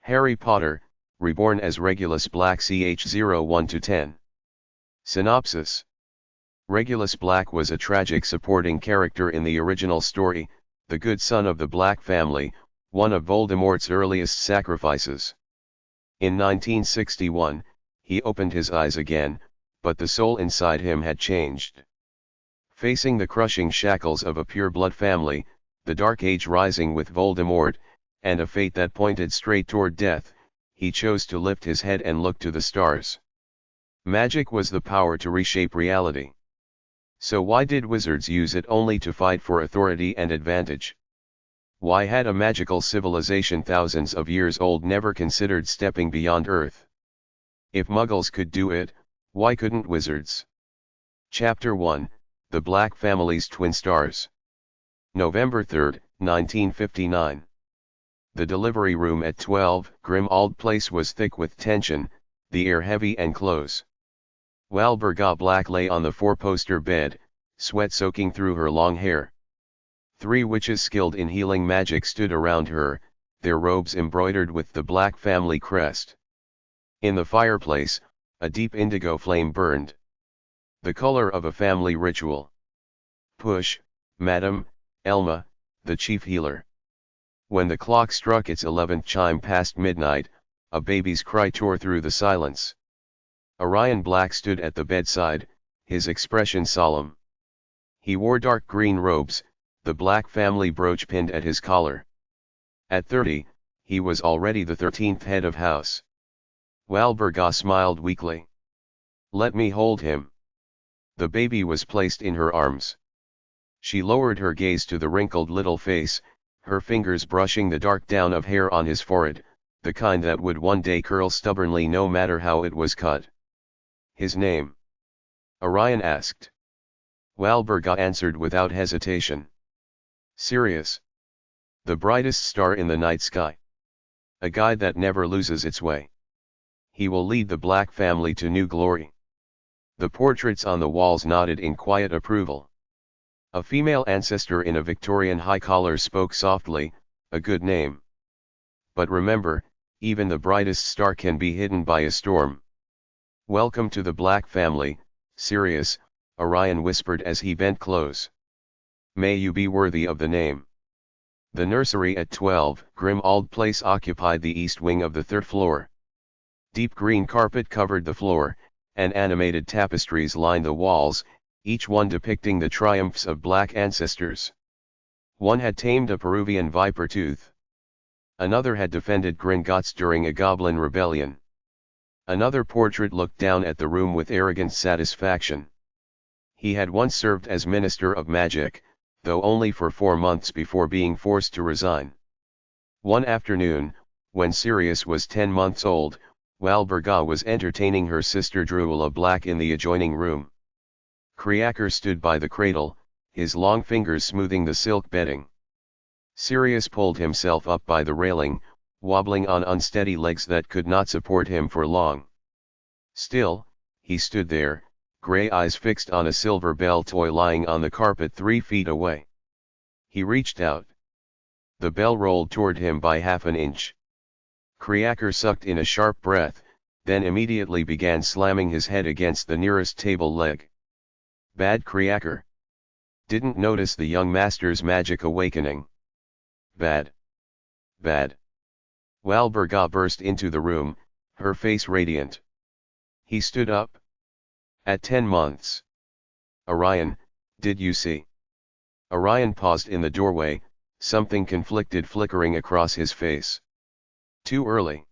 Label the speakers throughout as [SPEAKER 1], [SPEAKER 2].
[SPEAKER 1] Harry Potter, Reborn as Regulus Black ch 01-10. Synopsis. Regulus Black was a tragic supporting character in the original story, the good son of the Black family, one of Voldemort's earliest sacrifices. In 1961, he opened his eyes again, but the soul inside him had changed. Facing the crushing shackles of a pure-blood family, the Dark Age rising with Voldemort, and a fate that pointed straight toward death, he chose to lift his head and look to the stars. Magic was the power to reshape reality. So why did wizards use it only to fight for authority and advantage? Why had a magical civilization thousands of years old never considered stepping beyond Earth? If Muggles could do it, why couldn't wizards? Chapter 1, The Black Family's Twin Stars. November 3, 1959. The delivery room at 12 Grimmauld Place was thick with tension, the air heavy and close. Walburga Black lay on the four-poster bed, sweat soaking through her long hair. 3 witches skilled in healing magic stood around her, their robes embroidered with the Black family crest. In the fireplace, a deep indigo flame burned. The color of a family ritual. Push, Madam, Elma, the chief healer. When the clock struck its 11th chime past midnight, a baby's cry tore through the silence. Orion Black stood at the bedside, his expression solemn. He wore dark green robes, the Black family brooch pinned at his collar. At 30, he was already the 13th head of house. Walburga smiled weakly. "Let me hold him." The baby was placed in her arms. She lowered her gaze to the wrinkled little face, her fingers brushing the dark down of hair on his forehead, the kind that would one day curl stubbornly no matter how it was cut. "His name?" Orion asked. Walburga answered without hesitation. "Sirius. The brightest star in the night sky. A guide that never loses its way. He will lead the Black family to new glory." The portraits on the walls nodded in quiet approval. A female ancestor in a Victorian high collar spoke softly, "A good name. But remember, even the brightest star can be hidden by a storm." "Welcome to the Black family, Sirius," Orion whispered as he bent close. "May you be worthy of the name." The nursery at 12 Grimmauld Place occupied the east wing of the 3rd floor. Deep green carpet covered the floor, and animated tapestries lined the walls, each one depicting the triumphs of Black ancestors. One had tamed a Peruvian viper tooth. Another had defended Gringotts during a goblin rebellion. Another portrait looked down at the room with arrogant satisfaction. He had once served as Minister of Magic, though only for 4 months before being forced to resign. One afternoon, when Sirius was 10 months old, Walburga was entertaining her sister Drusilla Black in the adjoining room. Creaker stood by the cradle, his long fingers smoothing the silk bedding. Sirius pulled himself up by the railing, wobbling on unsteady legs that could not support him for long. Still, he stood there, gray eyes fixed on a silver bell toy lying on the carpet 3 feet away. He reached out. The bell rolled toward him by half an inch. Creaker sucked in a sharp breath, then immediately began slamming his head against the nearest table leg. Bad Creaker. Didn't notice the young master's magic awakening. Bad. Bad. Walburga burst into the room, her face radiant. He stood up. At 10 months. Orion, did you see? Orion paused in the doorway, something conflicted flickering across his face. Too early.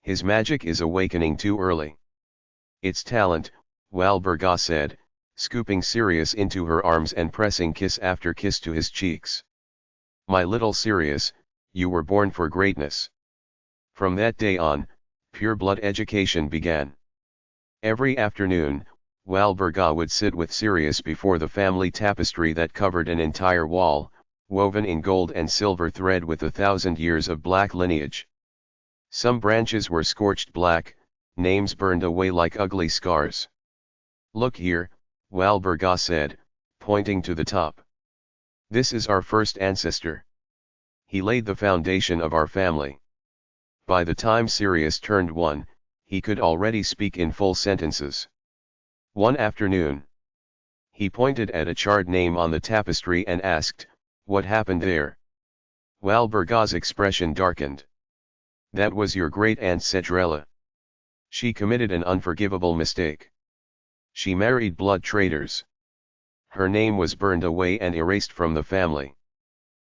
[SPEAKER 1] His magic is awakening too early. It's talent, Walburga said, scooping Sirius into her arms and pressing kiss after kiss to his cheeks. "My little Sirius, you were born for greatness." From that day on, pure-blood education began. Every afternoon, Walburga would sit with Sirius before the family tapestry that covered an entire wall, woven in gold and silver thread with 1,000 years of Black lineage. Some branches were scorched black, names burned away like ugly scars. "Look here," Walburga said, pointing to the top. "This is our first ancestor. He laid the foundation of our family. By the time Sirius turned 1, he could already speak in full sentences. One afternoon, he pointed at a charred name on the tapestry and asked, "What happened there?" Walburga's expression darkened. "That was your great-aunt Cedrella. She committed an unforgivable mistake. She married blood traitors. Her name was burned away and erased from the family.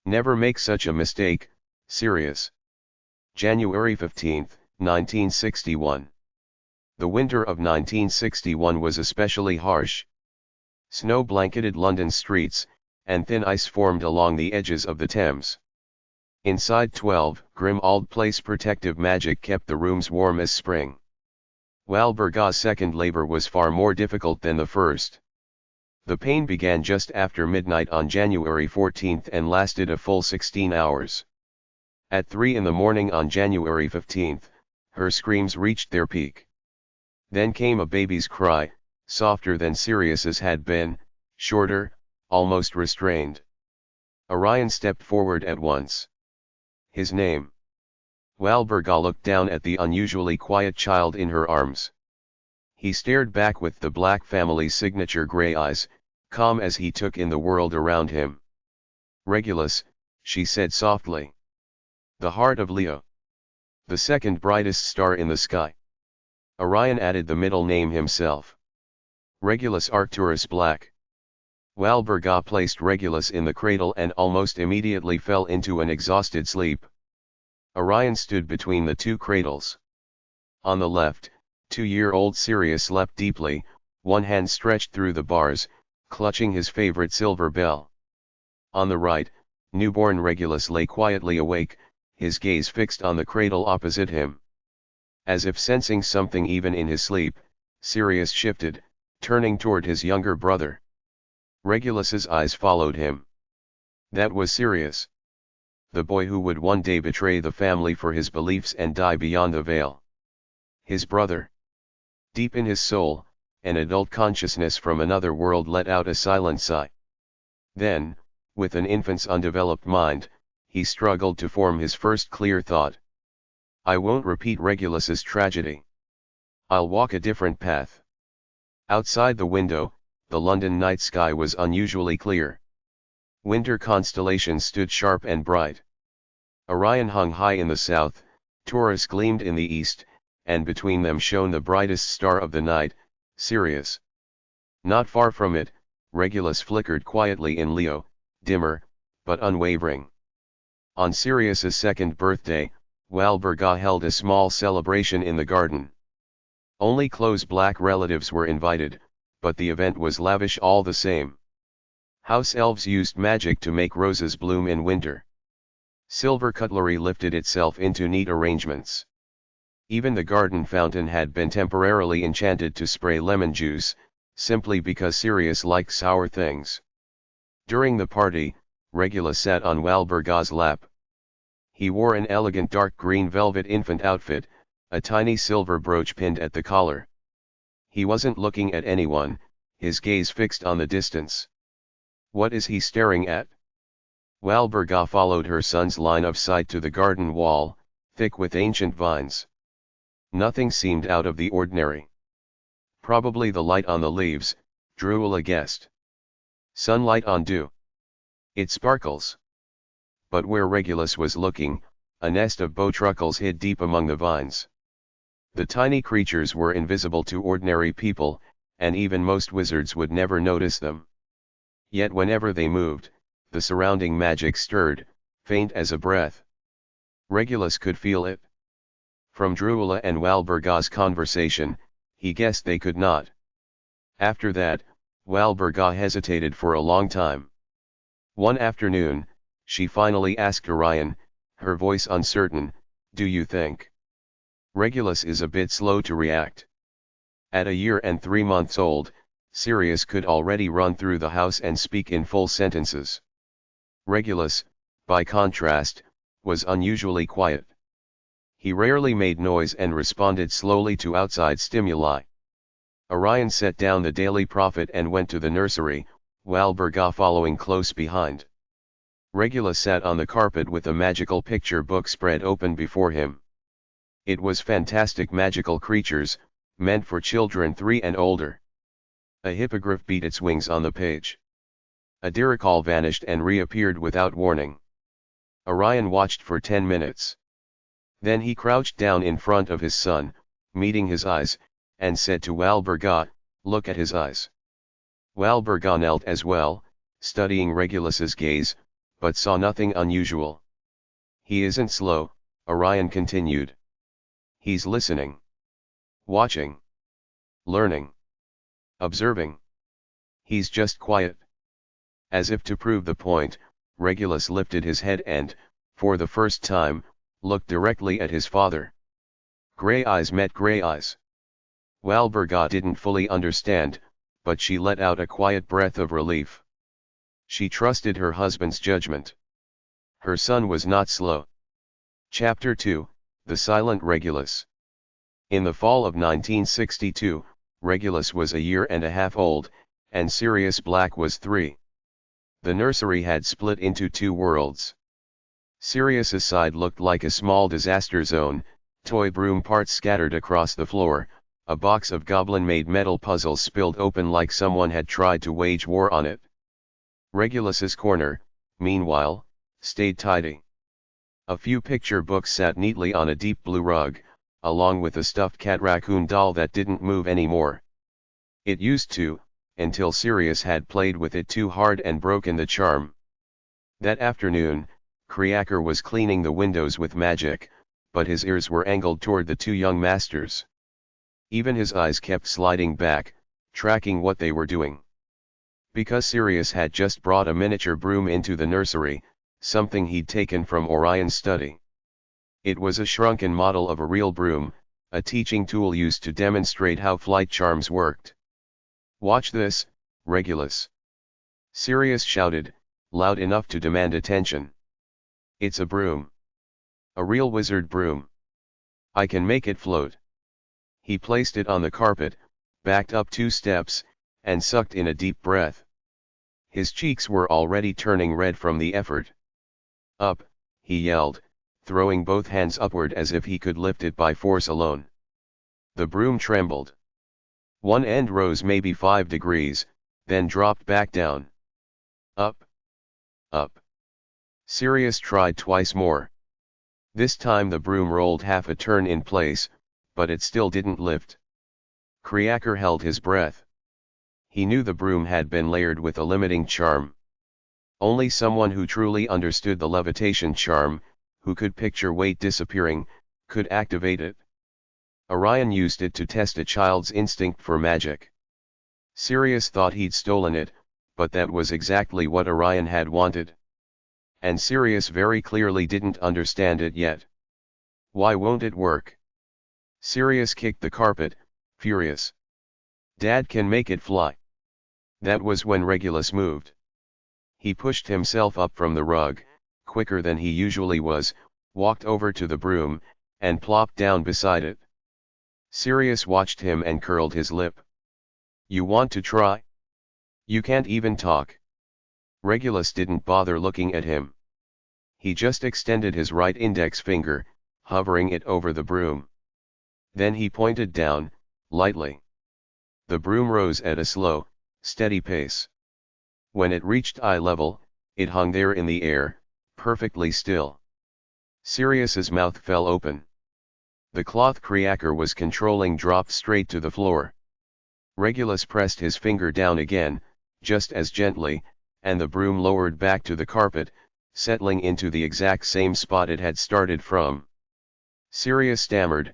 [SPEAKER 1] Never make such a mistake, Sirius." January 15, 1961. The winter of 1961 was especially harsh. Snow blanketed London streets, and thin ice formed along the edges of the Thames. Inside 12 grim old place protective magic kept the rooms warm as spring. Walburga's second labor was far more difficult than the first. The pain began just after midnight on January 14 and lasted a full 16 hours. At 3 in the morning on January 15, her screams reached their peak. Then came a baby's cry, softer than Sirius's had been, shorter, almost restrained. Orion stepped forward at once. His name. Walburga looked down at the unusually quiet child in her arms. He stared back with the Black family's signature gray eyes, calm as he took in the world around him. "Regulus," she said softly. "The heart of Leo. The second brightest star in the sky." Orion added the middle name himself. "Regulus Arcturus Black." Walburga placed Regulus in the cradle and almost immediately fell into an exhausted sleep. Orion stood between the two cradles. On the left, 2-year-old Sirius slept deeply, one hand stretched through the bars, clutching his favorite silver bell. On the right, newborn Regulus lay quietly awake, his gaze fixed on the cradle opposite him. As if sensing something even in his sleep, Sirius shifted, turning toward his younger brother. Regulus's eyes followed him. That was Sirius. The boy who would one day betray the family for his beliefs and die beyond the veil. His brother. Deep in his soul, an adult consciousness from another world let out a silent sigh. Then, with an infant's undeveloped mind, he struggled to form his first clear thought. "I won't repeat Regulus's tragedy. I'll walk a different path." Outside the window, the London night sky was unusually clear. Winter constellations stood sharp and bright. Orion hung high in the south, Taurus gleamed in the east, and between them shone the brightest star of the night, Sirius. Not far from it, Regulus flickered quietly in Leo, dimmer, but unwavering. On Sirius's second birthday, Walburga held a small celebration in the garden. Only close Black relatives were invited, but the event was lavish all the same. House elves used magic to make roses bloom in winter. Silver cutlery lifted itself into neat arrangements. Even the garden fountain had been temporarily enchanted to spray lemon juice, simply because Sirius liked sour things. During the party, Regulus sat on Walburga's lap. He wore an elegant dark green velvet infant outfit, a tiny silver brooch pinned at the collar. He wasn't looking at anyone, his gaze fixed on the distance. What is he staring at? Walburga followed her son's line of sight to the garden wall, thick with ancient vines. Nothing seemed out of the ordinary. Probably the light on the leaves, Drusilla guessed. Sunlight on dew. It sparkles. But where Regulus was looking, a nest of bowtruckles hid deep among the vines. The tiny creatures were invisible to ordinary people, and even most wizards would never notice them. Yet whenever they moved, the surrounding magic stirred, faint as a breath. Regulus could feel it. From Drusilla and Walburga's conversation, he guessed they could not. After that, Walburga hesitated for a long time. One afternoon, she finally asked Orion, her voice uncertain, "Do you think?" Regulus is a bit slow to react. At 1 year and 3 months old, Sirius could already run through the house and speak in full sentences. Regulus, by contrast, was unusually quiet. He rarely made noise and responded slowly to outside stimuli. Orion set down the Daily Prophet and went to the nursery, Walburga following close behind. Regulus sat on the carpet with a magical picture book spread open before him. It was fantastic magical creatures, meant for children 3 and older. A hippogriff beat its wings on the page. A diricol vanished and reappeared without warning. Orion watched for 10 minutes. Then he crouched down in front of his son, meeting his eyes, and said to Walburga, "Look at his eyes." Walburga knelt as well, studying Regulus's gaze, but saw nothing unusual. "He isn't slow," Orion continued. "He's listening. Watching. Learning. Observing. He's just quiet." As if to prove the point, Regulus lifted his head and, for the first time, looked directly at his father. Grey eyes met grey eyes. Walburga didn't fully understand, but she let out a quiet breath of relief. She trusted her husband's judgment. Her son was not slow. Chapter 2, The Silent Regulus. In the fall of 1962, Regulus was a year and a half old, and Sirius Black was 3. The nursery had split into 2 worlds. Sirius's side looked like a small disaster zone, toy broom parts scattered across the floor, a box of goblin-made metal puzzles spilled open like someone had tried to wage war on it. Regulus's corner, meanwhile, stayed tidy. A few picture books sat neatly on a deep blue rug, along with a stuffed cat raccoon doll that didn't move anymore. It used to, until Sirius had played with it too hard and broken the charm. That afternoon, Creaker was cleaning the windows with magic, but his ears were angled toward the 2 young masters. Even his eyes kept sliding back, tracking what they were doing. Because Sirius had just brought a miniature broom into the nursery, something he'd taken from Orion's study. It was a shrunken model of a real broom, a teaching tool used to demonstrate how flight charms worked. "Watch this, Regulus!" Sirius shouted, loud enough to demand attention. "It's a broom. A real wizard broom. I can make it float." He placed it on the carpet, backed up 2 steps, and sucked in a deep breath. His cheeks were already turning red from the effort. "Up," he yelled, throwing both hands upward as if he could lift it by force alone. The broom trembled. One end rose maybe 5 degrees, then dropped back down. "Up. Up." Sirius tried twice more. This time the broom rolled half a turn in place, but it still didn't lift. Creaker held his breath. He knew the broom had been layered with a limiting charm. Only someone who truly understood the levitation charm, who could picture weight disappearing, could activate it. Orion used it to test a child's instinct for magic. Sirius thought he'd stolen it, but that was exactly what Orion had wanted. And Sirius very clearly didn't understand it yet. "Why won't it work?" Sirius kicked the carpet, furious. "Dad can make it fly." That was when Regulus moved. He pushed himself up from the rug, quicker than he usually was, walked over to the broom, and plopped down beside it. Sirius watched him and curled his lip. "You want to try? You can't even talk." Regulus didn't bother looking at him. He just extended his right index finger, hovering it over the broom. Then he pointed down, lightly. The broom rose at a slow, steady pace. When it reached eye level, it hung there in the air, perfectly still. Sirius's mouth fell open. The cloth Creaker was controlling dropped straight to the floor. Regulus pressed his finger down again, just as gently, and the broom lowered back to the carpet, settling into the exact same spot it had started from. Sirius stammered,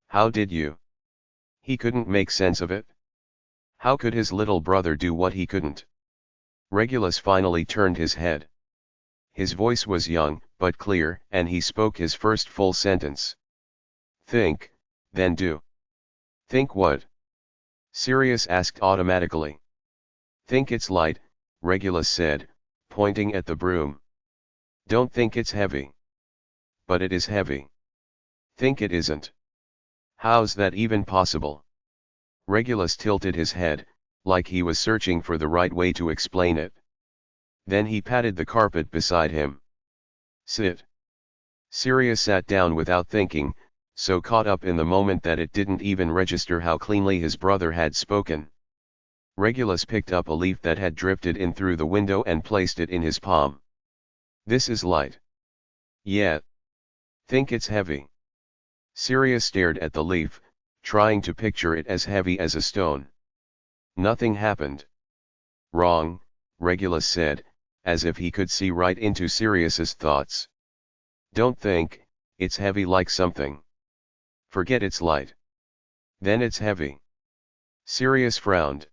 [SPEAKER 1] How did you?" He couldn't make sense of it. How could his little brother do what he couldn't? Regulus finally turned his head. His voice was young, but clear, and he spoke his first full sentence. "Think, then do." "Think what?" Sirius asked automatically. "Think it's light," Regulus said, pointing at the broom. "Don't think it's heavy." "But it is heavy." "Think it isn't." "How's that even possible?" Regulus tilted his head, like he was searching for the right way to explain it. Then he patted the carpet beside him. "Sit." Sirius sat down without thinking, so caught up in the moment that it didn't even register how cleanly his brother had spoken. Regulus picked up a leaf that had drifted in through the window and placed it in his palm. "This is light." "Yeah. Think it's heavy." Sirius stared at the leaf, trying to picture it as heavy as a stone. Nothing happened. "Wrong," Regulus said, as if he could see right into Sirius's thoughts. "Don't think it's heavy like something. Forget it's light. Then it's heavy." Sirius frowned.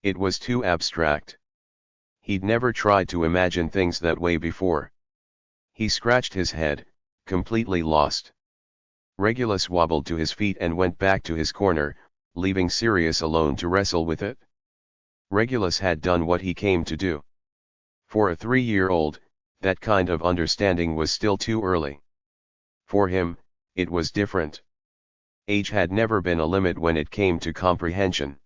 [SPEAKER 1] It was too abstract. He'd never tried to imagine things that way before. He scratched his head, completely lost. Regulus wobbled to his feet and went back to his corner, leaving Sirius alone to wrestle with it. Regulus had done what he came to do. For a 3-year-old, that kind of understanding was still too early. For him, it was different. Age had never been a limit when it came to comprehension.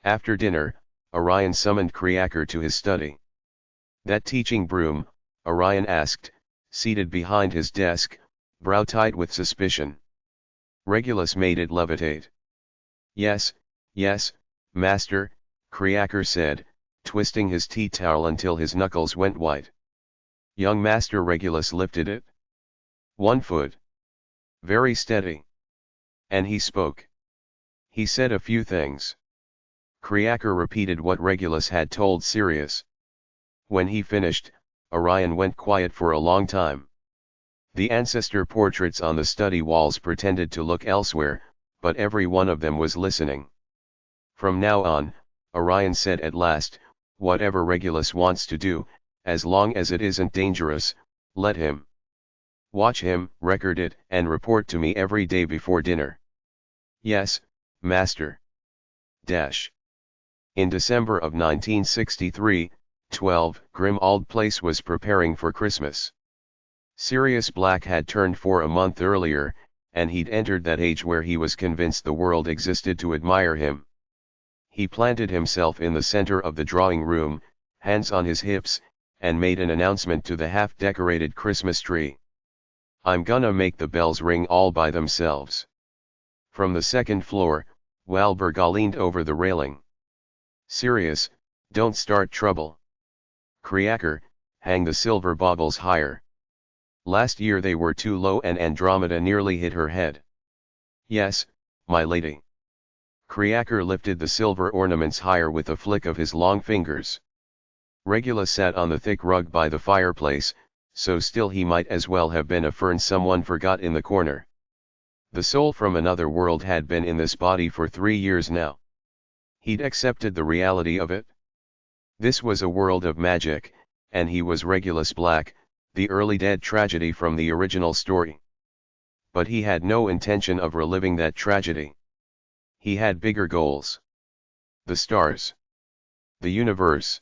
[SPEAKER 1] After dinner, Orion summoned Kriaker to his study. "That teaching broom?" Orion asked, seated behind his desk, brow tight with suspicion. Regulus made it levitate. Yes, master," Kriaker said, twisting his tea towel until his knuckles went white. "Young Master." Regulus lifted it. 1 foot. Very steady. And he spoke. He said a few things. Kriaker repeated what Regulus had told Sirius. When he finished, Orion went quiet for a long time. The ancestor portraits on the study walls pretended to look elsewhere, but every one of them was listening. "From now on," Orion said at last, "whatever Regulus wants to do, as long as it isn't dangerous, let him. Watch him, record it, and report to me every day before dinner." "Yes, master." In December of 1963, 12, Grimmauld Place was preparing for Christmas. Sirius Black had turned 4 a month earlier, and he'd entered that age where he was convinced the world existed to admire him. He planted himself in the center of the drawing room, hands on his hips, and made an announcement to the half-decorated Christmas tree. "I'm gonna make the bells ring all by themselves." From the second floor, Walburga leaned over the railing. "Sirius, don't start trouble." "Kriaker, hang the silver baubles higher. Last year they were too low and Andromeda nearly hit her head." "Yes, my lady." Kriaker lifted the silver ornaments higher with a flick of his long fingers. Regulus sat on the thick rug by the fireplace, so still he might as well have been a fern someone forgot in the corner. The soul from another world had been in this body for 3 years now. He'd accepted the reality of it. This was a world of magic, and he was Regulus Black, the early dead tragedy from the original story. But he had no intention of reliving that tragedy. He had bigger goals. The stars. The universe.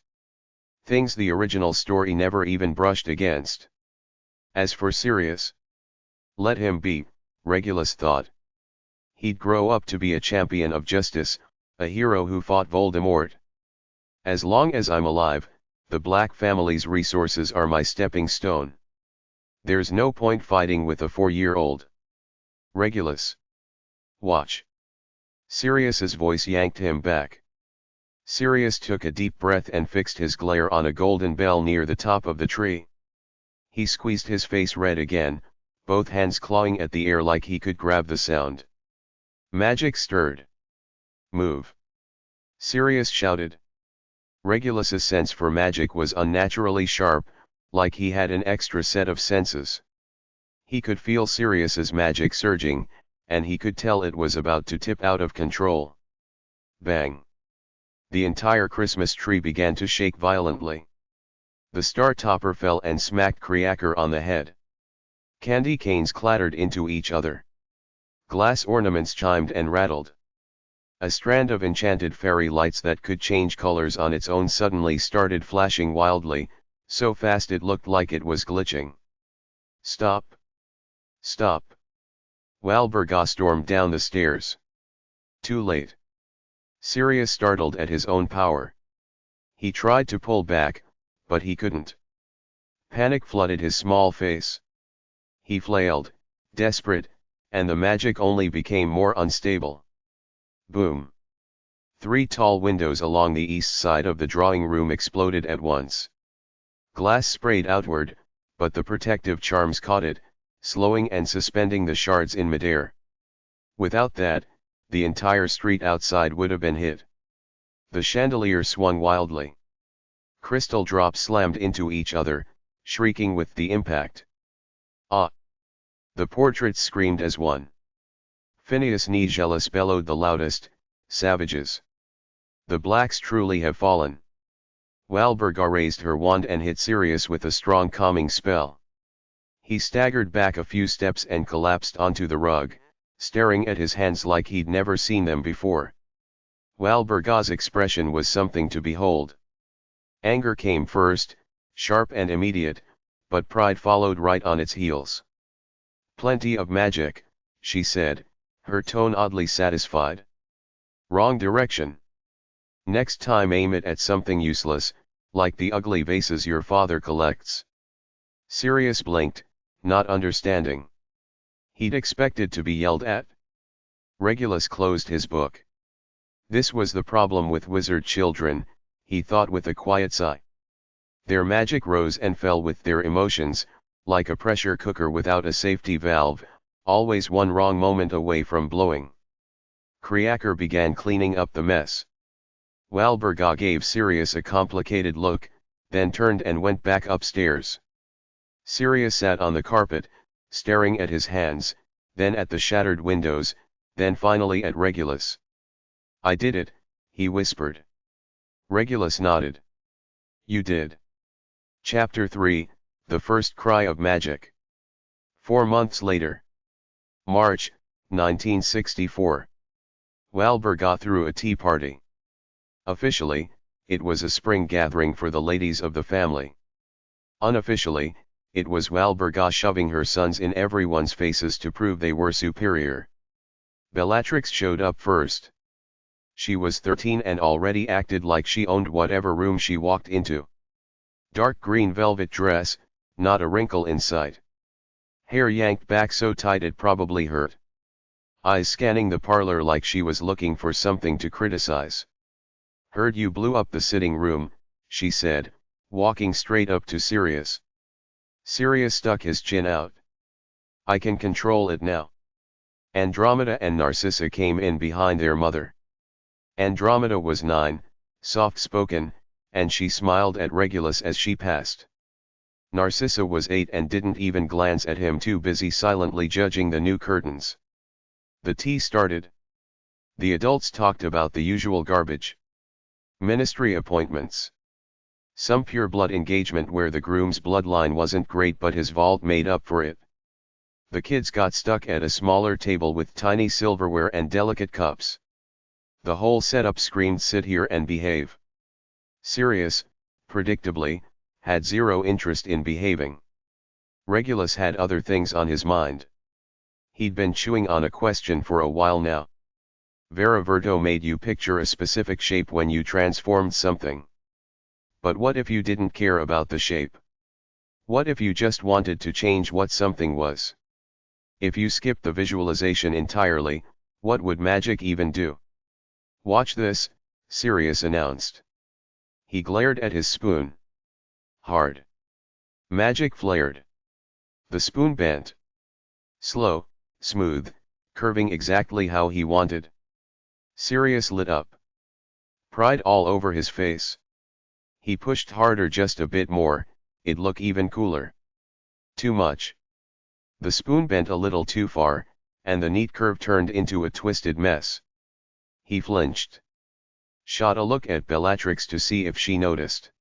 [SPEAKER 1] Things the original story never even brushed against. As for Sirius, let him be, Regulus thought. He'd grow up to be a champion of justice, a hero who fought Voldemort. As long as I'm alive, the Black family's resources are my stepping stone. There's no point fighting with a 4-year-old. Regulus. Watch. Sirius's voice yanked him back. Sirius took a deep breath and fixed his glare on a golden bell near the top of the tree. He squeezed his face red again, both hands clawing at the air like he could grab the sound. Magic stirred. "Move!" Sirius shouted. Regulus's sense for magic was unnaturally sharp, like he had an extra set of senses. He could feel Sirius's magic surging, and he could tell it was about to tip out of control. Bang! The entire Christmas tree began to shake violently. The star topper fell and smacked Kriaker on the head. Candy canes clattered into each other. Glass ornaments chimed and rattled. A strand of enchanted fairy lights that could change colors on its own suddenly started flashing wildly, so fast it looked like it was glitching. "Stop! Stop!" Walburga stormed down the stairs. Too late. Sirius startled at his own power. He tried to pull back, but he couldn't. Panic flooded his small face. He flailed, desperate, and the magic only became more unstable. Boom! 3 tall windows along the east side of the drawing room exploded at once. Glass sprayed outward, but the protective charms caught it, slowing and suspending the shards in midair. Without that, the entire street outside would have been hit. The chandelier swung wildly. Crystal drops slammed into each other, shrieking with the impact. Ah! The portraits screamed as one. Phineas Nigellus bellowed the loudest, "Savages! The Blacks truly have fallen." Walburga raised her wand and hit Sirius with a strong calming spell. He staggered back a few steps and collapsed onto the rug, staring at his hands like he'd never seen them before. Walburga's expression was something to behold. Anger came first, sharp and immediate, but pride followed right on its heels. "Plenty of magic," she said, her tone oddly satisfied. "Wrong direction. Next time aim it at something useless, like the ugly vases your father collects." Sirius blinked, not understanding. He'd expected to be yelled at. Regulus closed his book. This was the problem with wizard children, he thought with a quiet sigh. Their magic rose and fell with their emotions, like a pressure cooker without a safety valve, always one wrong moment away from blowing. Kriaker began cleaning up the mess. Walburga gave Sirius a complicated look, then turned and went back upstairs. Sirius sat on the carpet, staring at his hands, then at the shattered windows, then finally at Regulus. "I did it," he whispered. Regulus nodded. "You did." Chapter 3, The First Cry of Magic. 4 months later. March, 1964. Walburga threw a tea party. Officially, it was a spring gathering for the ladies of the family. Unofficially, it was Walburga shoving her sons in everyone's faces to prove they were superior. Bellatrix showed up first. She was 13 and already acted like she owned whatever room she walked into. Dark green velvet dress, not a wrinkle in sight. Hair yanked back so tight it probably hurt. Eyes scanning the parlor like she was looking for something to criticize. "Heard you blew up the sitting room," she said, walking straight up to Sirius. Sirius stuck his chin out. "I can control it now." Andromeda and Narcissa came in behind their mother. Andromeda was 9, soft-spoken, and she smiled at Regulus as she passed. Narcissa was 8 and didn't even glance at him, too busy silently judging the new curtains. The tea started. The adults talked about the usual garbage. Ministry appointments. Some pure-blood engagement where the groom's bloodline wasn't great but his vault made up for it. The kids got stuck at a smaller table with tiny silverware and delicate cups. The whole setup screamed sit here and behave. Sirius, predictably, had zero interest in behaving. Regulus had other things on his mind. He'd been chewing on a question for a while now. Veriverto made you picture a specific shape when you transformed something. But what if you didn't care about the shape? What if you just wanted to change what something was? If you skipped the visualization entirely, what would magic even do? "Watch this," Sirius announced. He glared at his spoon. Hard. Magic flared. The spoon bent. Slow, smooth, curving exactly how he wanted. Sirius lit up. Pride all over his face. He pushed harder just a bit more, it'd look even cooler. Too much. The spoon bent a little too far, and the neat curve turned into a twisted mess. He flinched. Shot a look at Bellatrix to see if she noticed.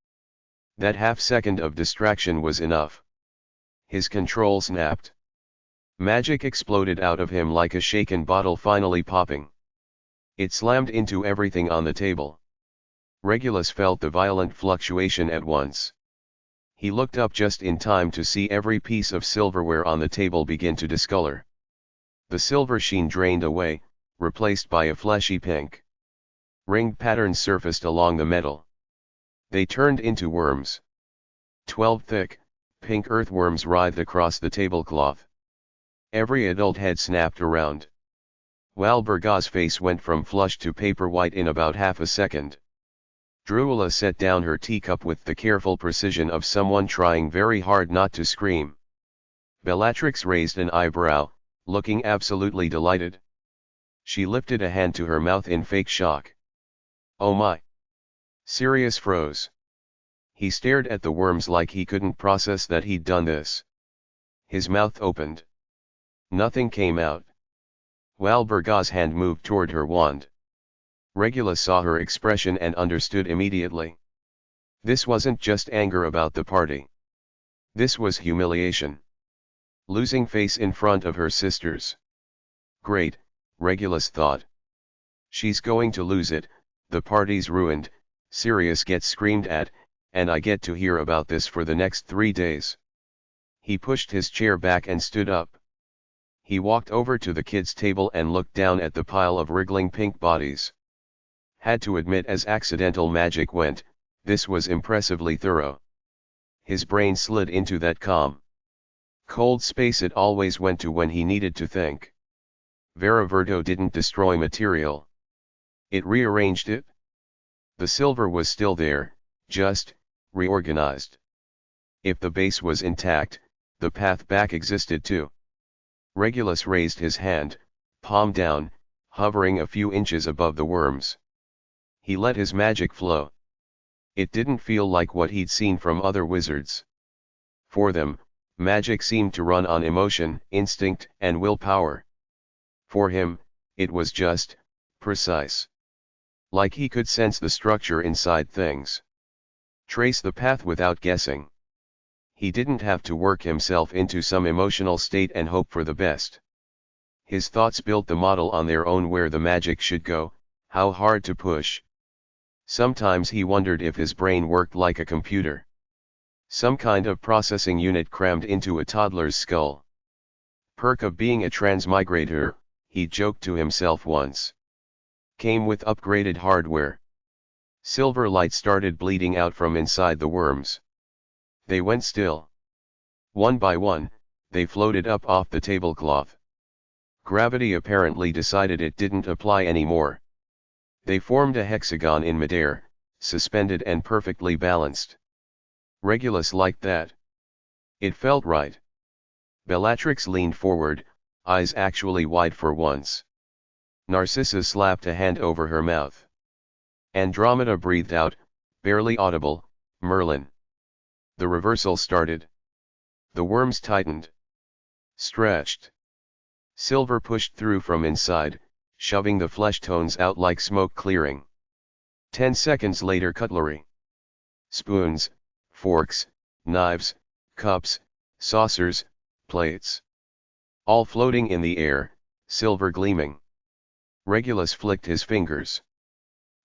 [SPEAKER 1] That half-second of distraction was enough. His control snapped. Magic exploded out of him like a shaken bottle finally popping. It slammed into everything on the table. Regulus felt the violent fluctuation at once. He looked up just in time to see every piece of silverware on the table begin to discolor. The silver sheen drained away, replaced by a fleshy pink. Ringed patterns surfaced along the metal. They turned into worms. 12 thick, pink earthworms writhed across the tablecloth. Every adult head snapped around. Walburga's face went from flushed to paper white in about half a second. Drusilla set down her teacup with the careful precision of someone trying very hard not to scream. Bellatrix raised an eyebrow, looking absolutely delighted. She lifted a hand to her mouth in fake shock. Oh my! Sirius froze. He stared at the worms like he couldn't process that he'd done this. His mouth opened. Nothing came out. Walburga's hand moved toward her wand. Regulus saw her expression and understood immediately. This wasn't just anger about the party. This was humiliation. Losing face in front of her sisters. Great, Regulus thought. She's going to lose it, the party's ruined, Sirius gets screamed at, and I get to hear about this for the next 3 days. He pushed his chair back and stood up. He walked over to the kids' table and looked down at the pile of wriggling pink bodies. Had to admit, as accidental magic went, this was impressively thorough. His brain slid into that calm, cold space it always went to when he needed to think. Veriverdo didn't destroy material. It rearranged it. The silver was still there, just reorganized. If the base was intact, the path back existed too. Regulus raised his hand, palm down, hovering a few inches above the worms. He let his magic flow. It didn't feel like what he'd seen from other wizards. For them, magic seemed to run on emotion, instinct, and willpower. For him, it was just precise. Like he could sense the structure inside things. Trace the path without guessing. He didn't have to work himself into some emotional state and hope for the best. His thoughts built the model on their own, where the magic should go, how hard to push. Sometimes he wondered if his brain worked like a computer. Some kind of processing unit crammed into a toddler's skull. Perk of being a transmigrator, he joked to himself once. Came with upgraded hardware. Silver light started bleeding out from inside the worms. They went still. One by one, they floated up off the tablecloth. Gravity apparently decided it didn't apply anymore. They formed a hexagon in midair, suspended and perfectly balanced. Regulus liked that. It felt right. Bellatrix leaned forward, eyes actually wide for once. Narcissa slapped a hand over her mouth. Andromeda breathed out, barely audible, Merlin. The reversal started. The worms tightened. Stretched. Silver pushed through from inside, shoving the flesh tones out like smoke clearing. 10 seconds later, cutlery. Spoons, forks, knives, cups, saucers, plates. All floating in the air, silver gleaming. Regulus flicked his fingers.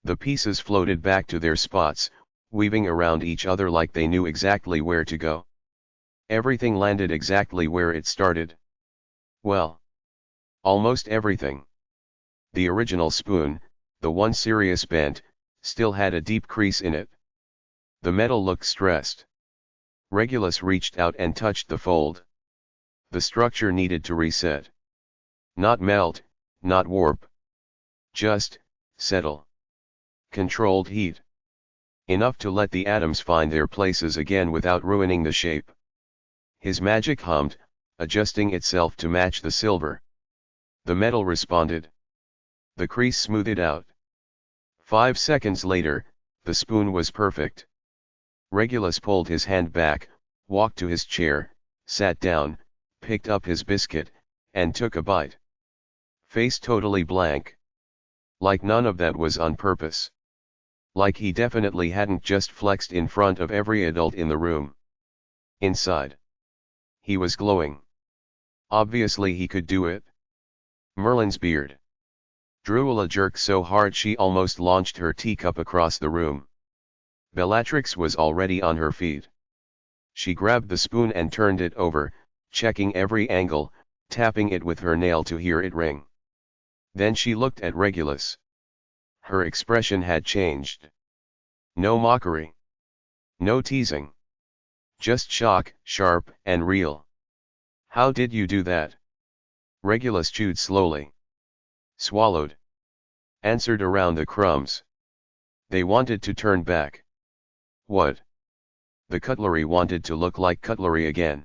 [SPEAKER 1] The pieces floated back to their spots, weaving around each other like they knew exactly where to go. Everything landed exactly where it started. Well, almost everything. The original spoon, the one Sirius bent, still had a deep crease in it. The metal looked stressed. Regulus reached out and touched the fold. The structure needed to reset. Not melt, not warp. Just settle. Controlled heat. Enough to let the atoms find their places again without ruining the shape. His magic hummed, adjusting itself to match the silver. The metal responded. The crease smoothed out. 5 seconds later, the spoon was perfect. Regulus pulled his hand back, walked to his chair, sat down, picked up his biscuit, and took a bite. Face totally blank. Like none of that was on purpose. Like he definitely hadn't just flexed in front of every adult in the room. Inside. He was glowing. Obviously he could do it. Merlin's beard. Drusilla jerked so hard she almost launched her teacup across the room. Bellatrix was already on her feet. She grabbed the spoon and turned it over, checking every angle, tapping it with her nail to hear it ring. Then she looked at Regulus. Her expression had changed. No mockery. No teasing. Just shock, sharp and real. How did you do that? Regulus chewed slowly. Swallowed. Answered around the crumbs. They wanted to turn back. What? The cutlery wanted to look like cutlery again.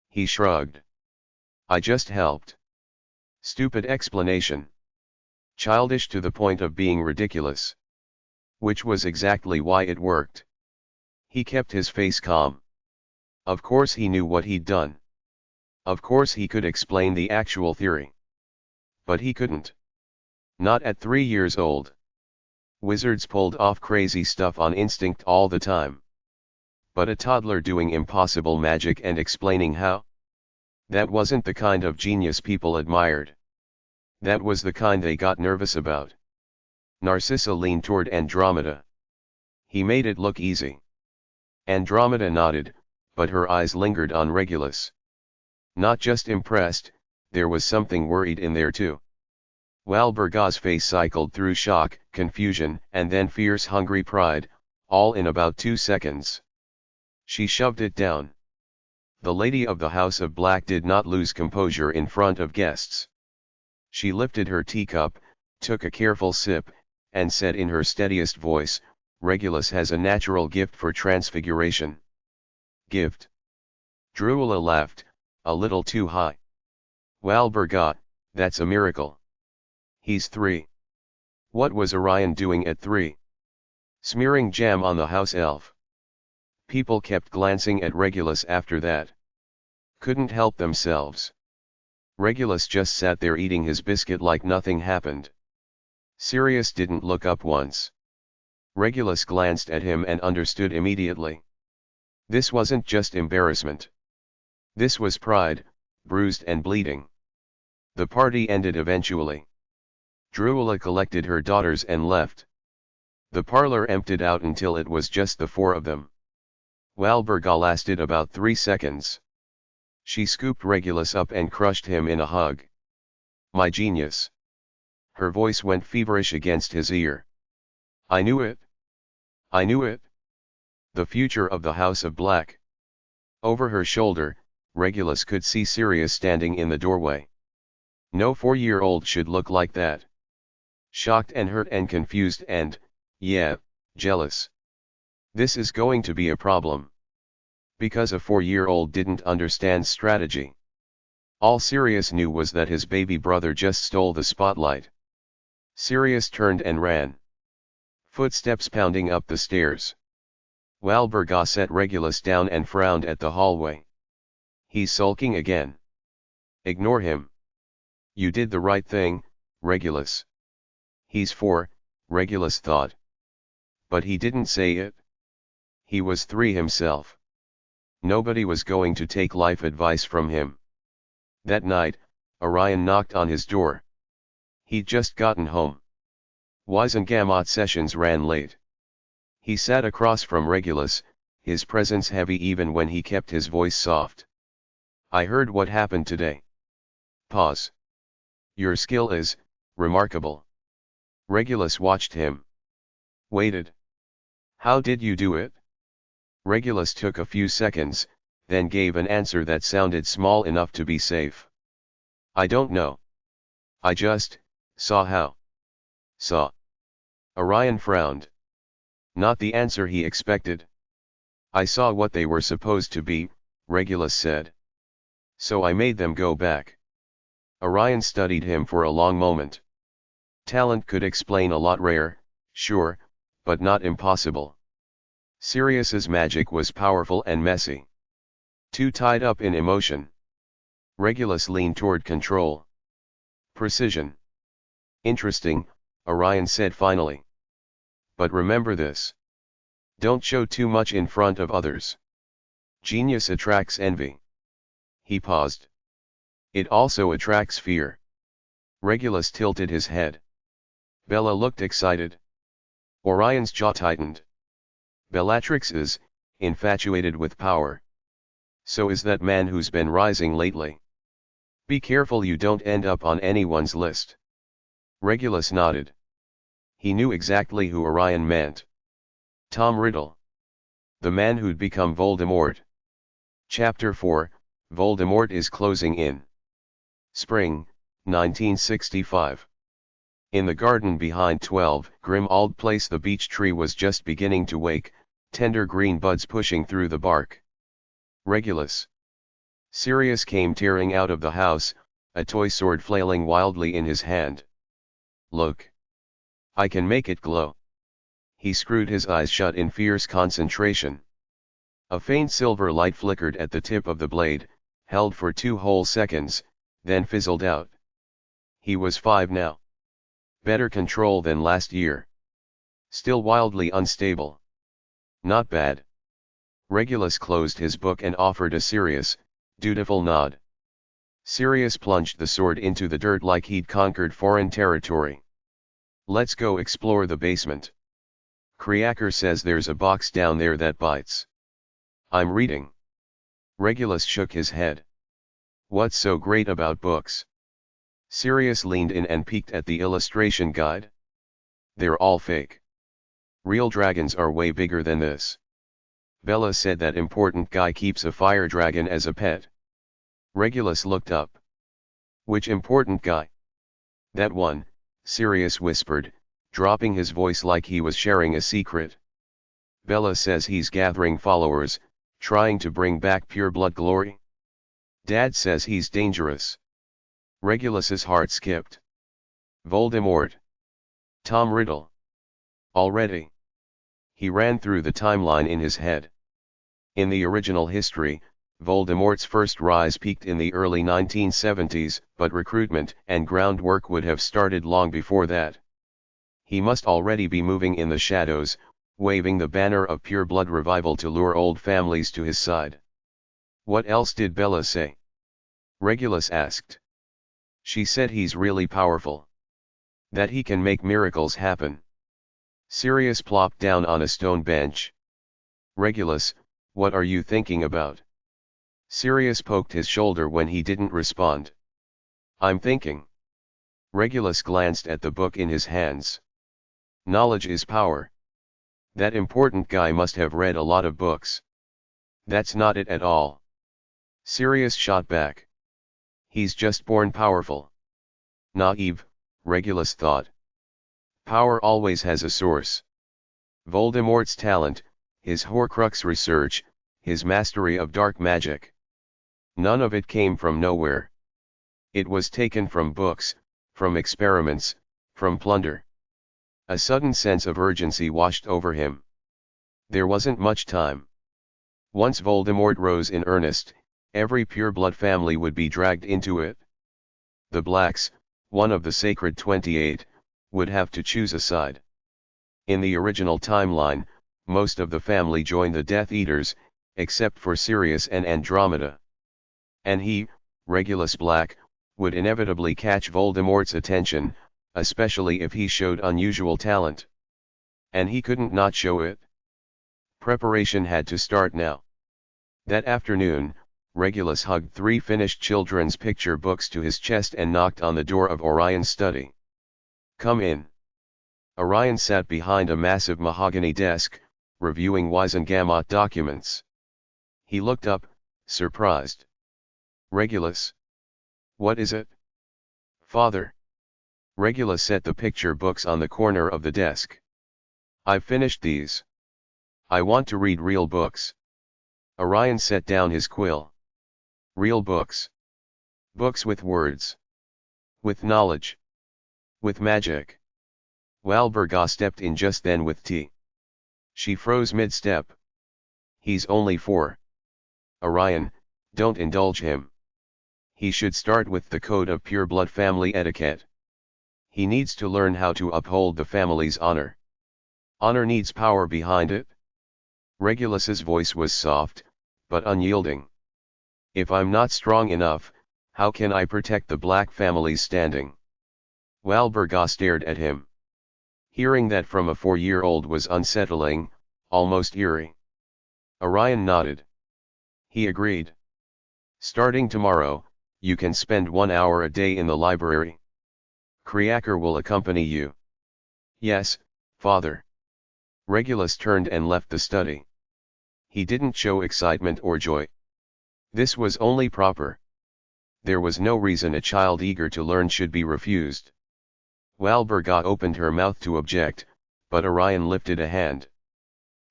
[SPEAKER 1] He shrugged. I just helped. Stupid explanation. Childish to the point of being ridiculous. Which was exactly why it worked. He kept his face calm. Of course he knew what he'd done. Of course he could explain the actual theory. But he couldn't. Not at 3 years old. Wizards pulled off crazy stuff on instinct all the time. But a toddler doing impossible magic and explaining how? That wasn't the kind of genius people admired. That was the kind they got nervous about. Narcissa leaned toward Andromeda. He made it look easy. Andromeda nodded, but her eyes lingered on Regulus. Not just impressed, there was something worried in there too. Walburga's face cycled through shock, confusion, and then fierce hungry pride, all in about 2 seconds. She shoved it down. The lady of the House of Black did not lose composure in front of guests. She lifted her teacup, took a careful sip, and said in her steadiest voice, Regulus has a natural gift for transfiguration. Gift? Drusilla laughed, a little too high. Walburga, that's a miracle. He's 3. What was Orion doing at 3? Smearing jam on the house elf. People kept glancing at Regulus after that. Couldn't help themselves. Regulus just sat there eating his biscuit like nothing happened. Sirius didn't look up once. Regulus glanced at him and understood immediately. This wasn't just embarrassment. This was pride, bruised and bleeding. The party ended eventually. Drusilla collected her daughters and left. The parlor emptied out until it was just the 4 of them. Walburga lasted about 3 seconds. She scooped Regulus up and crushed him in a hug. My genius. Her voice went feverish against his ear. I knew it. I knew it. The future of the House of Black. Over her shoulder, Regulus could see Sirius standing in the doorway. No 4-year-old should look like that. Shocked and hurt and confused and, yeah, jealous. This is going to be a problem. Because a 4-year-old didn't understand strategy. All Sirius knew was that his baby brother just stole the spotlight. Sirius turned and ran. Footsteps pounding up the stairs. Walburga set Regulus down and frowned at the hallway. He's sulking again. Ignore him. You did the right thing, Regulus. He's 4, Regulus thought. But he didn't say it. He was 3 himself. Nobody was going to take life advice from him. That night, Orion knocked on his door. He'd just gotten home. Wizengamot sessions ran late. He sat across from Regulus, his presence heavy even when he kept his voice soft. I heard what happened today. Pause. Your skill is remarkable. Regulus watched him. Waited. How did you do it? Regulus took a few seconds, then gave an answer that sounded small enough to be safe. I don't know. I just saw how. Saw. Orion frowned. Not the answer he expected. I saw what they were supposed to be, Regulus said. So I made them go back. Orion studied him for a long moment. Talent could explain a lot rare, sure, but not impossible. Sirius's magic was powerful and messy. Too tied up in emotion. Regulus leaned toward control. Precision. Interesting, Orion said finally. But remember this. Don't show too much in front of others. Genius attracts envy. He paused. It also attracts fear. Regulus tilted his head. Bella looked excited. Orion's jaw tightened. Bellatrix is infatuated with power. So is that man who's been rising lately. Be careful you don't end up on anyone's list. Regulus nodded. He knew exactly who Orion meant. Tom Riddle. The man who'd become Voldemort. Chapter 4, Voldemort is closing in. Spring, 1965. In the garden behind 12 Grimald Place the beech tree was just beginning to wake, tender green buds pushing through the bark. Regulus. Sirius came tearing out of the house, a toy sword flailing wildly in his hand. Look. I can make it glow. He screwed his eyes shut in fierce concentration. A faint silver light flickered at the tip of the blade, held for 2 whole seconds, then fizzled out. He was 5 now. Better control than last year. Still wildly unstable. Not bad. Regulus closed his book and offered a serious, dutiful nod. Sirius plunged the sword into the dirt like he'd conquered foreign territory. Let's go explore the basement. Kreaker says there's a box down there that bites. I'm reading. Regulus shook his head. What's so great about books? Sirius leaned in and peeked at the illustration guide. They're all fake. Real dragons are way bigger than this. Bella said that important guy keeps a fire dragon as a pet. Regulus looked up. Which important guy? That one, Sirius whispered, dropping his voice like he was sharing a secret. Bella says he's gathering followers, trying to bring back pure blood glory. Dad says he's dangerous. Regulus's heart skipped. Voldemort. Tom Riddle. Already. He ran through the timeline in his head. In the original history, Voldemort's first rise peaked in the early 1970s, but recruitment and groundwork would have started long before that. He must already be moving in the shadows, waving the banner of pure blood revival to lure old families to his side. What else did Bella say? Regulus asked. She said he's really powerful. That he can make miracles happen. Sirius plopped down on a stone bench. Regulus, what are you thinking about? Sirius poked his shoulder when he didn't respond. I'm thinking. Regulus glanced at the book in his hands. Knowledge is power. That important guy must have read a lot of books. That's not it at all. Sirius shot back. He's just born powerful. Naive, Regulus thought. Power always has a source. Voldemort's talent, his Horcrux research, his mastery of dark magic. None of it came from nowhere. It was taken from books, from experiments, from plunder. A sudden sense of urgency washed over him. There wasn't much time. Once Voldemort rose in earnest, every pure-blood family would be dragged into it. The Blacks, one of the Sacred 28, would have to choose a side. In the original timeline, most of the family joined the Death Eaters, except for Sirius and Andromeda. And he, Regulus Black, would inevitably catch Voldemort's attention, especially if he showed unusual talent. And he couldn't not show it. Preparation had to start now. That afternoon, Regulus hugged 3 finished children's picture books to his chest and knocked on the door of Orion's study. Come in. Orion sat behind a massive mahogany desk, reviewing Wisengamot documents. He looked up, surprised. Regulus. What is it? Father. Regulus set the picture books on the corner of the desk. I've finished these. I want to read real books. Orion set down his quill. Real books. Books with words. With knowledge. With magic. Walburga stepped in just then with tea. She froze mid-step. He's only 4. Orion, don't indulge him. He should start with the code of pure blood family etiquette. He needs to learn how to uphold the family's honor. Honor needs power behind it. Regulus's voice was soft, but unyielding. If I'm not strong enough, how can I protect the Black family's standing? Walburga stared at him. Hearing that from a 4-year-old was unsettling, almost eerie. Orion nodded. He agreed. Starting tomorrow, you can spend 1 hour a day in the library. Kreaker will accompany you. Yes, Father. Regulus turned and left the study. He didn't show excitement or joy. This was only proper. There was no reason a child eager to learn should be refused. Walburga opened her mouth to object, but Orion lifted a hand.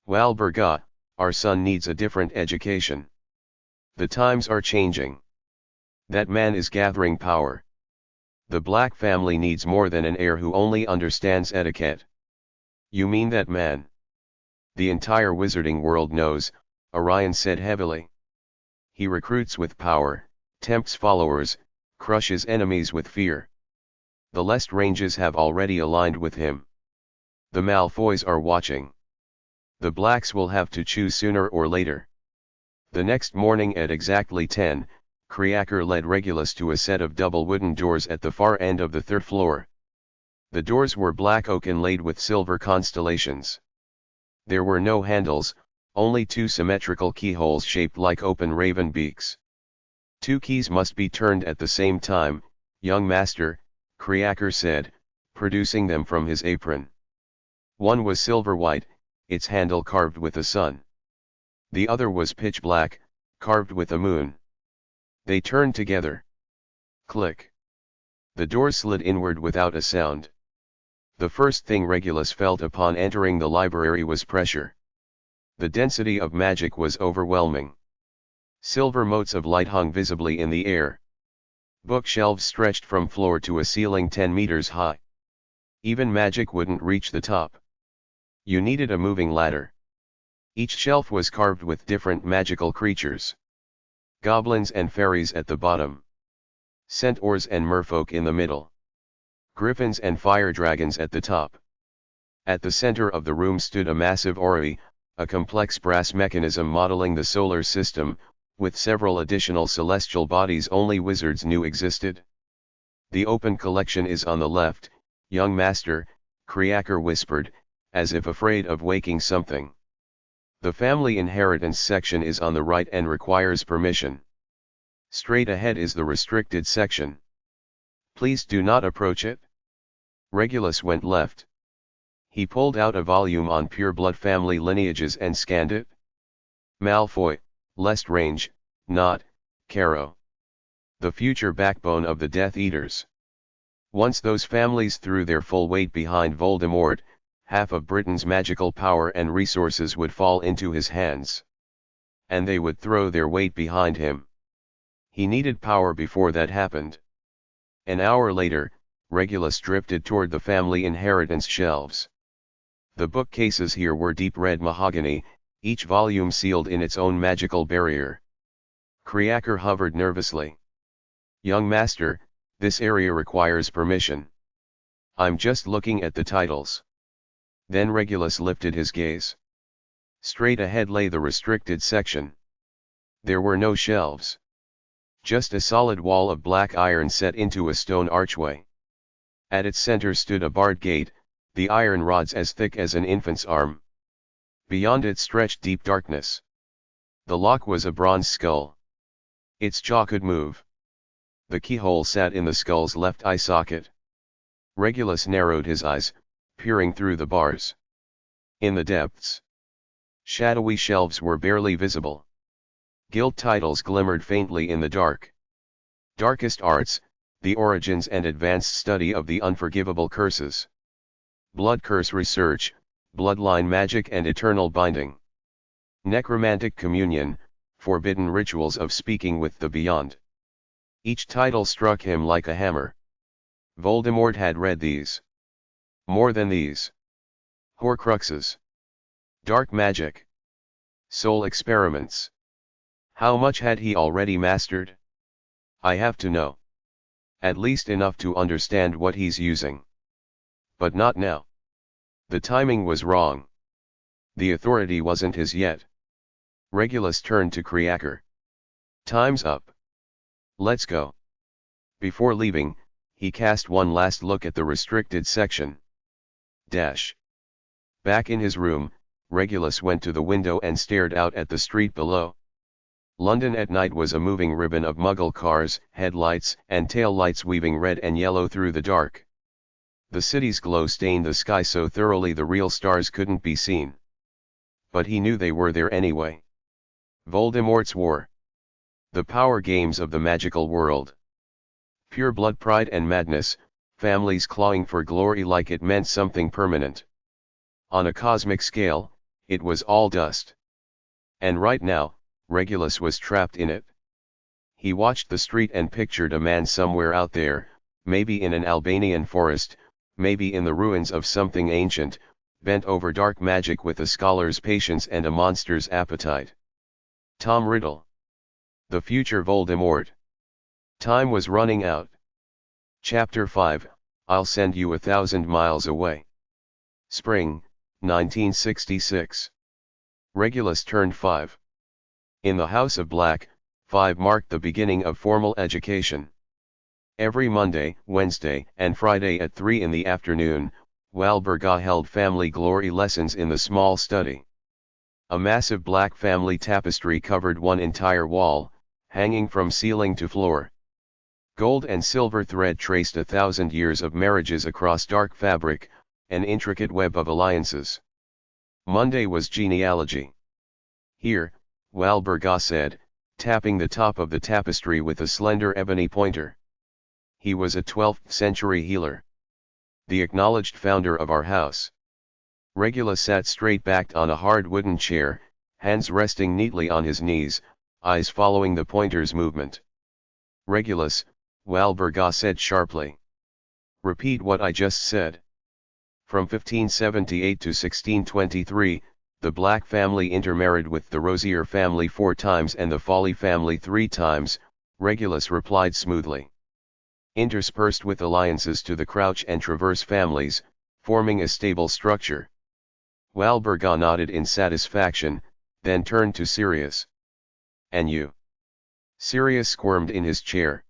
[SPEAKER 1] Walburga, our son needs a different education. The times are changing. That man is gathering power. The Black family needs more than an heir who only understands etiquette. You mean that man? The entire wizarding world knows, Orion said heavily. He recruits with power, tempts followers, crushes enemies with fear. The Lestranges have already aligned with him. The Malfoys are watching. The Blacks will have to choose sooner or later. The next morning at exactly 10, Creaker led Regulus to a set of double wooden doors at the far end of the third floor. The doors were black oak inlaid with silver constellations. There were no handles, only two symmetrical keyholes shaped like open raven beaks. 2 keys must be turned at the same time, young master, Creaker said, producing them from his apron. One was silver white, its handle carved with a sun. The other was pitch black, carved with a moon. They turned together. Click. The door slid inward without a sound. The first thing Regulus felt upon entering the library was pressure. The density of magic was overwhelming. Silver motes of light hung visibly in the air. Bookshelves stretched from floor to a ceiling 10 meters high. Even magic wouldn't reach the top. You needed a moving ladder. Each shelf was carved with different magical creatures. Goblins and fairies at the bottom. Centaurs and merfolk in the middle. Griffins and fire dragons at the top. At the center of the room stood a massive orrery, a complex brass mechanism modeling the solar system, with several additional celestial bodies only wizards knew existed. The open collection is on the left, young master, Creaker whispered, as if afraid of waking something. The family inheritance section is on the right and requires permission. Straight ahead is the restricted section. Please do not approach it. Regulus went left. He pulled out a volume on pureblood family lineages and scanned it. Malfoy, Lestrange, not, Caro. The future backbone of the Death Eaters. Once those families threw their full weight behind Voldemort, half of Britain's magical power and resources would fall into his hands. And they would throw their weight behind him. He needed power before that happened. An hour later, Regulus drifted toward the family inheritance shelves. The bookcases here were deep red mahogany, each volume sealed in its own magical barrier. Creaker hovered nervously. Young master, this area requires permission. I'm just looking at the titles. Then Regulus lifted his gaze. Straight ahead lay the restricted section. There were no shelves. Just a solid wall of black iron set into a stone archway. At its center stood a barred gate, the iron rods as thick as an infant's arm. Beyond it stretched deep darkness. The lock was a bronze skull. Its jaw could move. The keyhole sat in the skull's left eye socket. Regulus narrowed his eyes, peering through the bars. In the depths, shadowy shelves were barely visible. Guild titles glimmered faintly in the dark. Darkest Arts, the origins and advanced study of the unforgivable curses. Blood curse research, bloodline magic and eternal binding. Necromantic communion, forbidden rituals of speaking with the beyond. Each title struck him like a hammer. Voldemort had read these. More than these. Horcruxes. Dark magic. Soul experiments. How much had he already mastered? I have to know. At least enough to understand what he's using. But not now. The timing was wrong. The authority wasn't his yet. Regulus turned to Creaker. Time's up. Let's go. Before leaving, he cast one last look at the restricted section. Back in his room, Regulus went to the window and stared out at the street below. London at night was a moving ribbon of Muggle cars, headlights and tail lights weaving red and yellow through the dark. The city's glow stained the sky so thoroughly the real stars couldn't be seen. But he knew they were there anyway. Voldemort's war. The power games of the magical world. Pure blood pride and madness, families clawing for glory like it meant something permanent. On a cosmic scale, it was all dust. And right now, Regulus was trapped in it. He watched the street and pictured a man somewhere out there, maybe in an Albanian forest, maybe in the ruins of something ancient, bent over dark magic with a scholar's patience and a monster's appetite. Tom Riddle. The future Voldemort. Time was running out. Chapter 5, I'll send you 1,000 miles away. Spring, 1966. Regulus turned 5. In the House of Black, 5 marked the beginning of formal education. Every Monday, Wednesday, and Friday at 3 in the afternoon, Walburga held family glory lessons in the small study. A massive black family tapestry covered one entire wall, hanging from ceiling to floor. Gold and silver thread traced 1,000 years of marriages across dark fabric, an intricate web of alliances. Monday was genealogy. Here, Walburga said, tapping the top of the tapestry with a slender ebony pointer. He was a 12th century healer. The acknowledged founder of our house. Regulus sat straight-backed on a hard wooden chair, hands resting neatly on his knees, eyes following the pointer's movement. Regulus, Walburga said sharply. Repeat what I just said. From 1578 to 1623, the Black family intermarried with the Rosier family 4 times and the Folly family 3 times, Regulus replied smoothly. Interspersed with alliances to the Crouch and Traverse families, forming a stable structure. Walburga nodded in satisfaction, then turned to Sirius. And you? Sirius squirmed in his chair.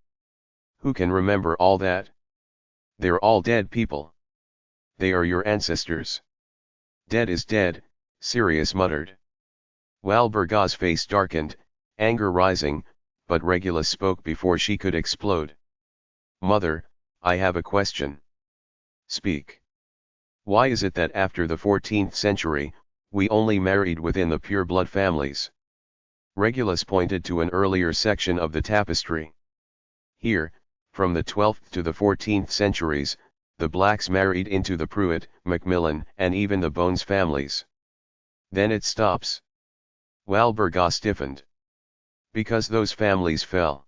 [SPEAKER 1] Who can remember all that? They're all dead people. They are your ancestors. Dead is dead, Sirius muttered. Walburga's face darkened, anger rising, but Regulus spoke before she could explode. Mother, I have a question. Speak. Why is it that after the 14th century, we only married within the pure-blood families? Regulus pointed to an earlier section of the tapestry. Here, from the 12th to the 14th centuries, the Blacks married into the Pruitt, Macmillan, and even the Bones families. Then it stops. Walburga stiffened. Because those families fell.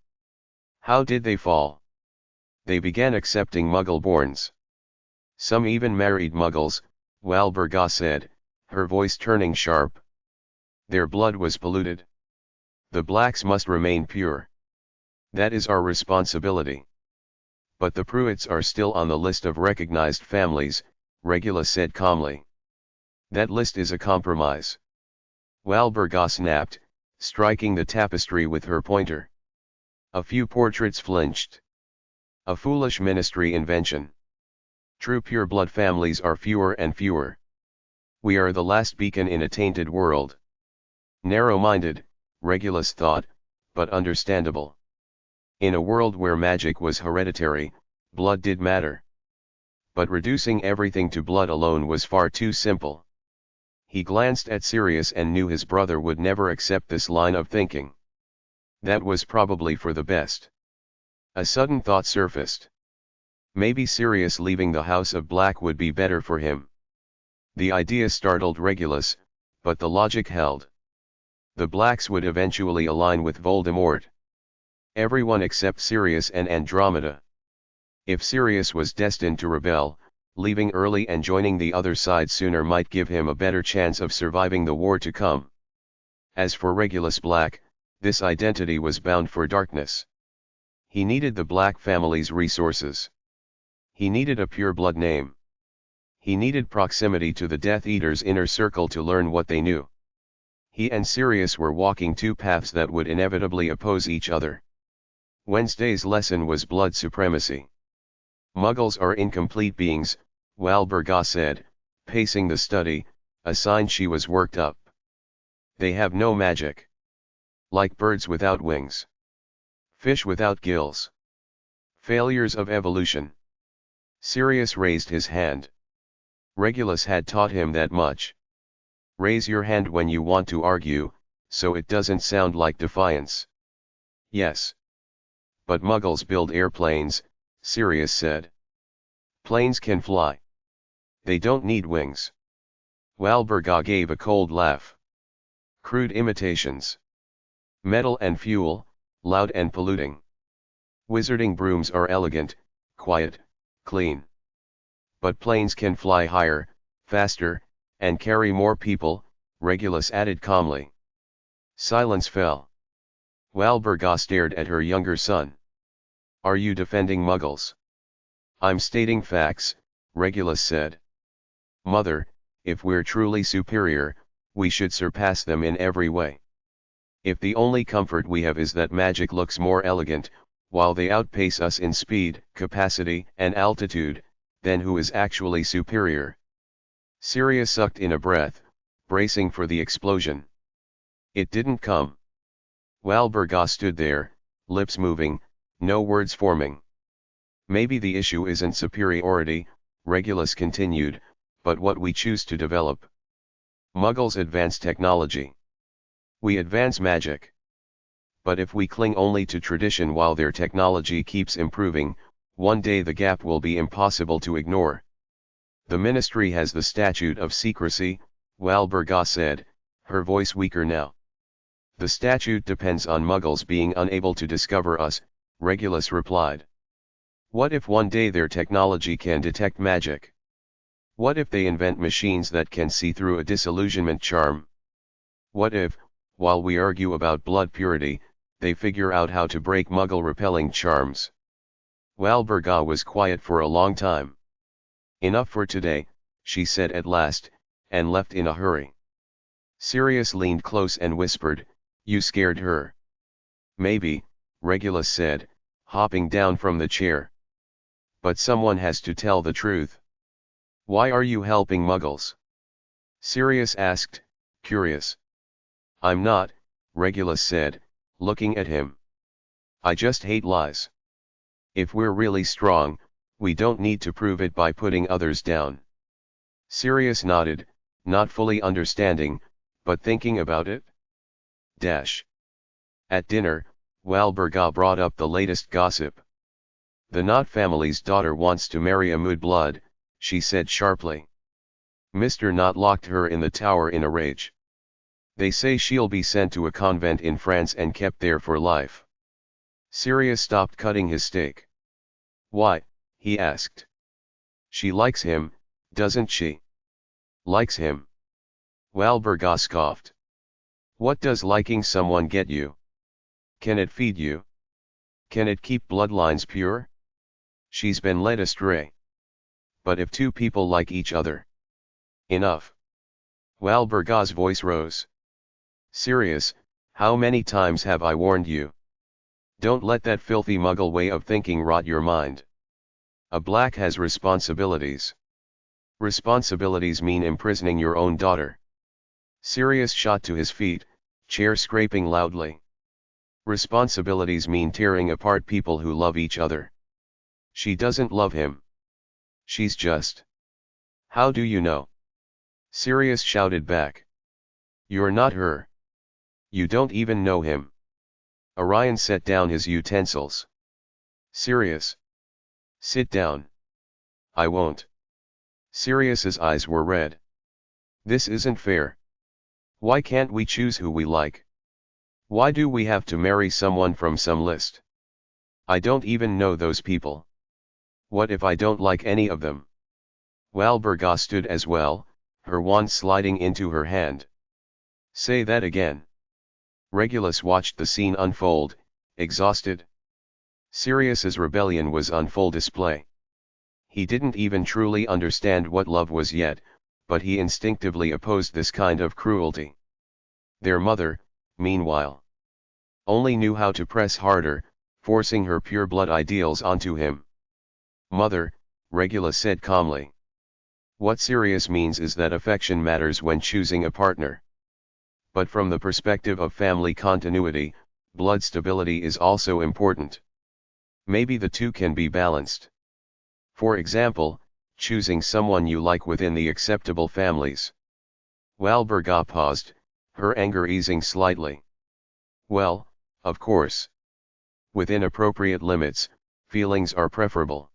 [SPEAKER 1] How did they fall? They began accepting Muggle-borns. Some even married Muggles, Walburga said, her voice turning sharp. Their blood was polluted. The Blacks must remain pure. That is our responsibility. But the Pruitts are still on the list of recognized families, Regulus said calmly. That list is a compromise. Walburga snapped, striking the tapestry with her pointer. A few portraits flinched. A foolish ministry invention. True pure-blood families are fewer and fewer. We are the last beacon in a tainted world. Narrow-minded, Regulus thought, but understandable. In a world where magic was hereditary, blood did matter. But reducing everything to blood alone was far too simple. He glanced at Sirius and knew his brother would never accept this line of thinking. That was probably for the best. A sudden thought surfaced. Maybe Sirius leaving the House of Black would be better for him. The idea startled Regulus, but the logic held. The Blacks would eventually align with Voldemort. Everyone except Sirius and Andromeda. If Sirius was destined to rebel, leaving early and joining the other side sooner might give him a better chance of surviving the war to come. As for Regulus Black, this identity was bound for darkness. He needed the Black family's resources. He needed a pure-blood name. He needed proximity to the Death Eater's inner circle to learn what they knew. He and Sirius were walking 2 paths that would inevitably oppose each other. Wednesday's lesson was blood supremacy. Muggles are incomplete beings, Walburga said, pacing the study, a sign she was worked up. They have no magic. Like birds without wings. Fish without gills. Failures of evolution. Sirius raised his hand. Regulus had taught him that much. Raise your hand when you want to argue, so it doesn't sound like defiance. Yes. But Muggles build airplanes, Sirius said. Planes can fly. They don't need wings. Walburga gave a cold laugh. Crude imitations. Metal and fuel, loud and polluting. Wizarding brooms are elegant, quiet, clean. But planes can fly higher, faster, and carry more people, Regulus added calmly. Silence fell. Walburga stared at her younger son. Are you defending Muggles? I'm stating facts, Regulus said. Mother, if we're truly superior, we should surpass them in every way. If the only comfort we have is that magic looks more elegant, while they outpace us in speed, capacity, and altitude, then who is actually superior? Sirius sucked in a breath, bracing for the explosion. It didn't come. Walburga stood there, lips moving, no words forming. Maybe the issue isn't superiority, Regulus continued, but what we choose to develop. Muggles advance technology. We advance magic. But if we cling only to tradition while their technology keeps improving, one day the gap will be impossible to ignore. The Ministry has the statute of secrecy, Walburga said, her voice weaker now. The statute depends on Muggles being unable to discover us, Regulus replied. What if one day their technology can detect magic? What if they invent machines that can see through a disillusionment charm? What if, while we argue about blood purity, they figure out how to break Muggle-repelling charms? Walburga was quiet for a long time. Enough for today, she said at last, and left in a hurry. Sirius leaned close and whispered, You scared her. Maybe, Regulus said, hopping down from the chair. But someone has to tell the truth. Why are you helping Muggles? Sirius asked, curious. I'm not, Regulus said, looking at him. I just hate lies. If we're really strong, we don't need to prove it by putting others down. Sirius nodded, not fully understanding, but thinking about it. At dinner, Walburga brought up the latest gossip. The Knott family's daughter wants to marry a mudblood, she said sharply. Mr. Knott locked her in the tower in a rage. They say she'll be sent to a convent in France and kept there for life. Sirius stopped cutting his steak. Why? He asked. She likes him, doesn't she? Likes him? Walburga scoffed. What does liking someone get you? Can it feed you? Can it keep bloodlines pure? She's been led astray. But if two people like each other. Enough. Walburga's voice rose. Sirius, how many times have I warned you? Don't let that filthy Muggle way of thinking rot your mind. A Black has responsibilities. Responsibilities mean imprisoning your own daughter. Sirius shot to his feet, chair scraping loudly. Responsibilities mean tearing apart people who love each other. She doesn't love him. She's just. How do you know? Sirius shouted back. You're not her. You don't even know him. Orion set down his utensils. Sirius. Sit down. I won't. Sirius's eyes were red. This isn't fair. Why can't we choose who we like? Why do we have to marry someone from some list? I don't even know those people. What if I don't like any of them? Walburga stood as well, her wand sliding into her hand. Say that again. Regulus watched the scene unfold, exhausted. Sirius's rebellion was on full display. He didn't even truly understand what love was yet, but he instinctively opposed this kind of cruelty. Their mother, meanwhile, only knew how to press harder, forcing her pure-blood ideals onto him. Mother, Regulus said calmly. What Sirius means is that affection matters when choosing a partner. But from the perspective of family continuity, blood stability is also important. Maybe the two can be balanced. For example, choosing someone you like within the acceptable families. Walburga paused, her anger easing slightly. Well, of course. Within appropriate limits, feelings are preferable.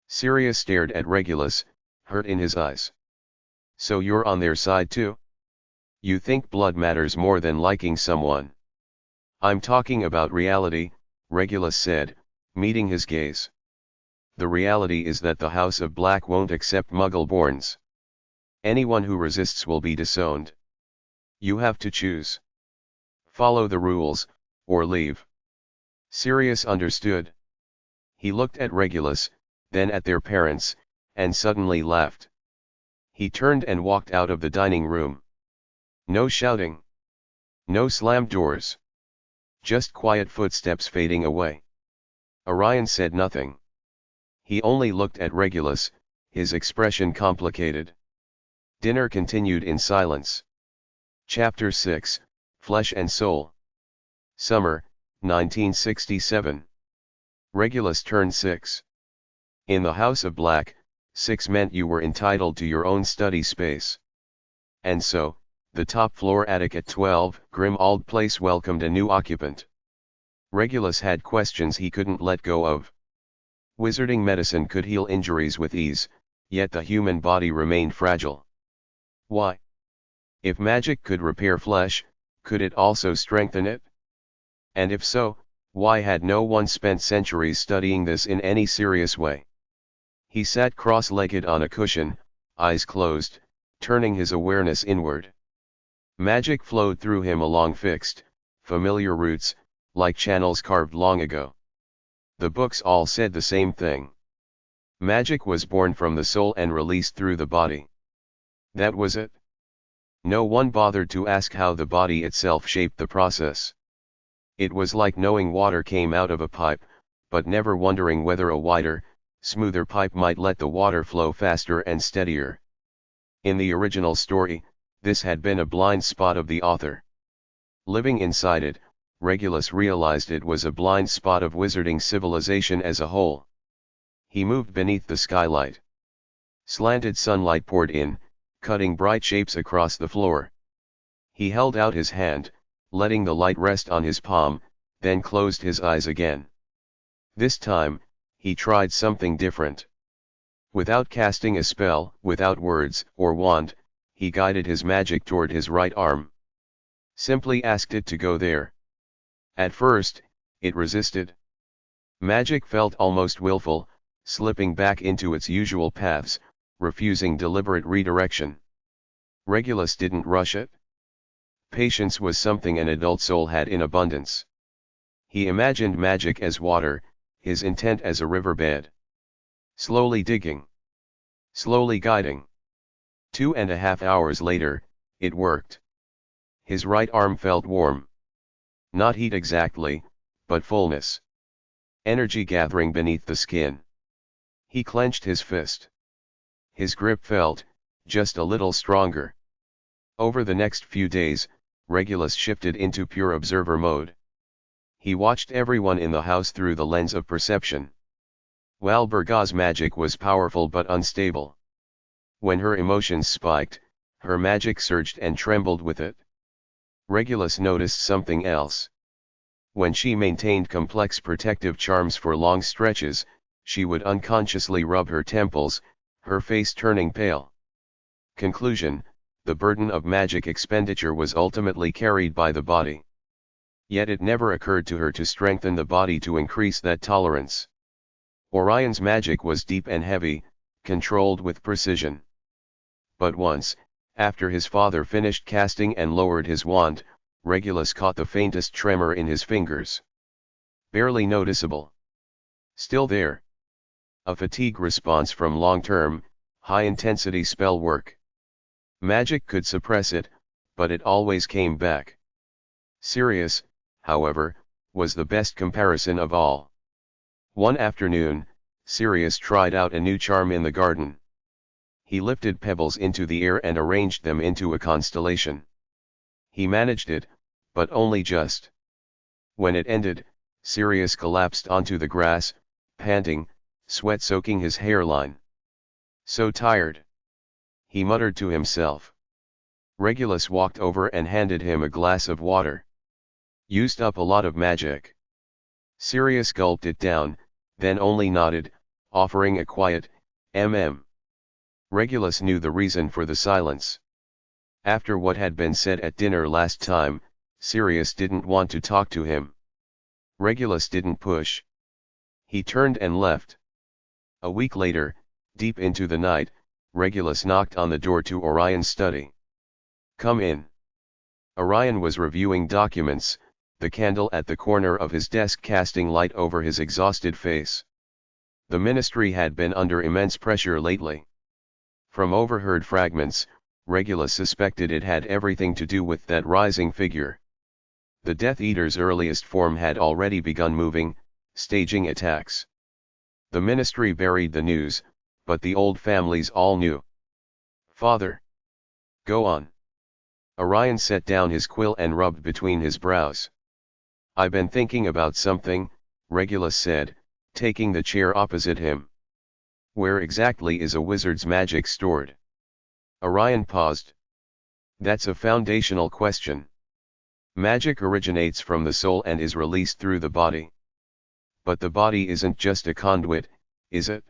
[SPEAKER 1] Sirius stared at Regulus, hurt in his eyes. So you're on their side too? You think blood matters more than liking someone? I'm talking about reality, Regulus said, meeting his gaze. The reality is that the House of Black won't accept Muggle-borns. Anyone who resists will be disowned. You have to choose. Follow the rules, or leave. Sirius understood. He looked at Regulus, then at their parents, and suddenly laughed. He turned and walked out of the dining room. No shouting. No slammed doors. Just quiet footsteps fading away. Orion said nothing. He only looked at Regulus, his expression complicated. Dinner continued in silence. Chapter 6, Flesh and Soul. Summer, 1967. Regulus turned 6. In the House of Black, 6 meant you were entitled to your own study space. And so, the top-floor attic at 12 Grimald Place welcomed a new occupant. Regulus had questions he couldn't let go of. Wizarding medicine could heal injuries with ease, yet the human body remained fragile. Why? If magic could repair flesh, could it also strengthen it? And if so, why had no one spent centuries studying this in any serious way? He sat cross-legged on a cushion, eyes closed, turning his awareness inward. Magic flowed through him along fixed, familiar routes, like channels carved long ago. The books all said the same thing. Magic was born from the soul and released through the body. That was it. No one bothered to ask how the body itself shaped the process. It was like knowing water came out of a pipe, but never wondering whether a wider, smoother pipe might let the water flow faster and steadier. In the original story, this had been a blind spot of the author. Living inside it, Regulus realized it was a blind spot of wizarding civilization as a whole. He moved beneath the skylight. Slanted sunlight poured in, cutting bright shapes across the floor. He held out his hand, letting the light rest on his palm, then closed his eyes again. This time, he tried something different. Without casting a spell, without words or wand, he guided his magic toward his right arm. Simply asked it to go there. At first, it resisted. Magic felt almost willful, slipping back into its usual paths, refusing deliberate redirection. Regulus didn't rush it. Patience was something an adult soul had in abundance. He imagined magic as water, his intent as a riverbed. Slowly digging. Slowly guiding. 2.5 hours later, it worked. His right arm felt warm. Not heat exactly, but fullness. Energy gathering beneath the skin. He clenched his fist. His grip felt, just a little stronger. Over the next few days, Regulus shifted into pure observer mode. He watched everyone in the house through the lens of perception. Walburga's magic was powerful but unstable. When her emotions spiked, her magic surged and trembled with it. Regulus noticed something else. When she maintained complex protective charms for long stretches, she would unconsciously rub her temples, her face turning pale. Conclusion: the burden of magic expenditure was ultimately carried by the body. Yet it never occurred to her to strengthen the body to increase that tolerance. Orion's magic was deep and heavy, controlled with precision. But once, after his father finished casting and lowered his wand, Regulus caught the faintest tremor in his fingers. Barely noticeable. Still there. A fatigue response from long-term, high-intensity spell work. Magic could suppress it, but it always came back. Sirius, however, was the best comparison of all. One afternoon, Sirius tried out a new charm in the garden. He lifted pebbles into the air and arranged them into a constellation. He managed it, but only just. When it ended, Sirius collapsed onto the grass, panting, sweat soaking his hairline. So tired. He muttered to himself. Regulus walked over and handed him a glass of water. Used up a lot of magic. Sirius gulped it down, then only nodded, offering a quiet, Regulus knew the reason for the silence. After what had been said at dinner last time, Sirius didn't want to talk to him. Regulus didn't push. He turned and left. A week later, deep into the night, Regulus knocked on the door to Orion's study. "Come in." Orion was reviewing documents, the candle at the corner of his desk casting light over his exhausted face. The ministry had been under immense pressure lately. From overheard fragments, Regulus suspected it had everything to do with that rising figure. The Death Eater's earliest form had already begun moving, staging attacks. The ministry buried the news, but the old families all knew. "Father." "Go on." Orion set down his quill and rubbed between his brows. "I've been thinking about something," Regulus said, taking the chair opposite him. "Where exactly is a wizard's magic stored?" Orion paused. "That's a foundational question. Magic originates from the soul and is released through the body. But the body isn't just a conduit, is it?"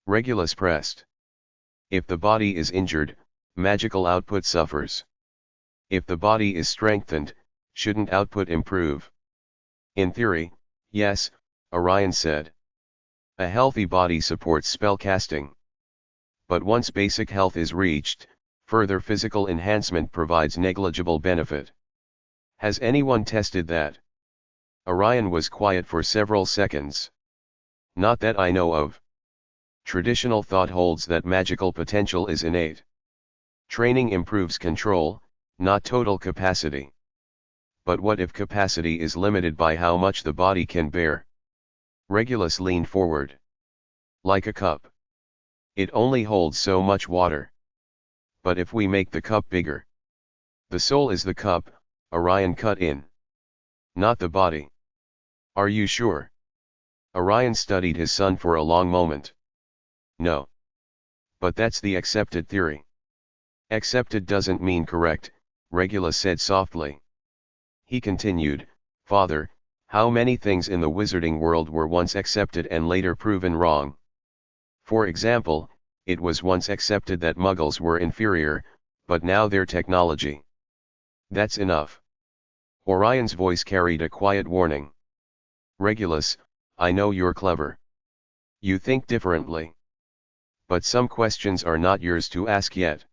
[SPEAKER 1] Regulus pressed. "If the body is injured, magical output suffers. If the body is strengthened, shouldn't output improve?" "In theory, yes," Orion said. "A healthy body supports spellcasting. But once basic health is reached, further physical enhancement provides negligible benefit. Has anyone tested that?" Orion was quiet for several seconds. "Not that I know of. Traditional thought holds that magical potential is innate. Training improves control, not total capacity. But what if capacity is limited by how much the body can bear?" Regulus leaned forward. "Like a cup. It only holds so much water. But if we make the cup bigger?" "The soul is the cup," Orion cut in. "Not the body." "Are you sure?" Orion studied his son for a long moment. "No. But that's the accepted theory." "Accepted doesn't mean correct," Regulus said softly. He continued, "Father, how many things in the wizarding world were once accepted and later proven wrong? For example, it was once accepted that Muggles were inferior, but now they're technology." "That's enough." Orion's voice carried a quiet warning. "Regulus, I know you're clever. You think differently. But some questions are not yours to ask yet."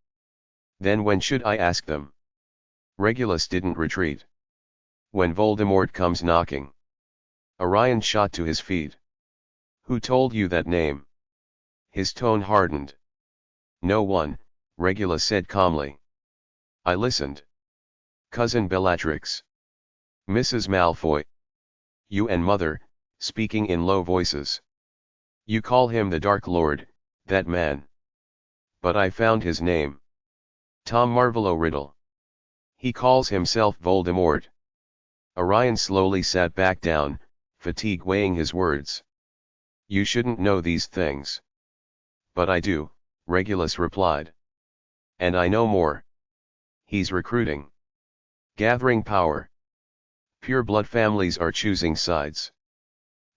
[SPEAKER 1] "Then when should I ask them?" Regulus didn't retreat. "When Voldemort comes knocking." Orion shot to his feet. "Who told you that name?" His tone hardened. "No one," Regulus said calmly. "I listened. Cousin Bellatrix. Mrs. Malfoy. You and Mother, speaking in low voices. You call him the Dark Lord, that man. But I found his name. Tom Marvolo Riddle. He calls himself Voldemort." Orion slowly sat back down, fatigue weighing his words. "You shouldn't know these things." "But I do," Regulus replied. "And I know more. He's recruiting. Gathering power. Pure-blood families are choosing sides.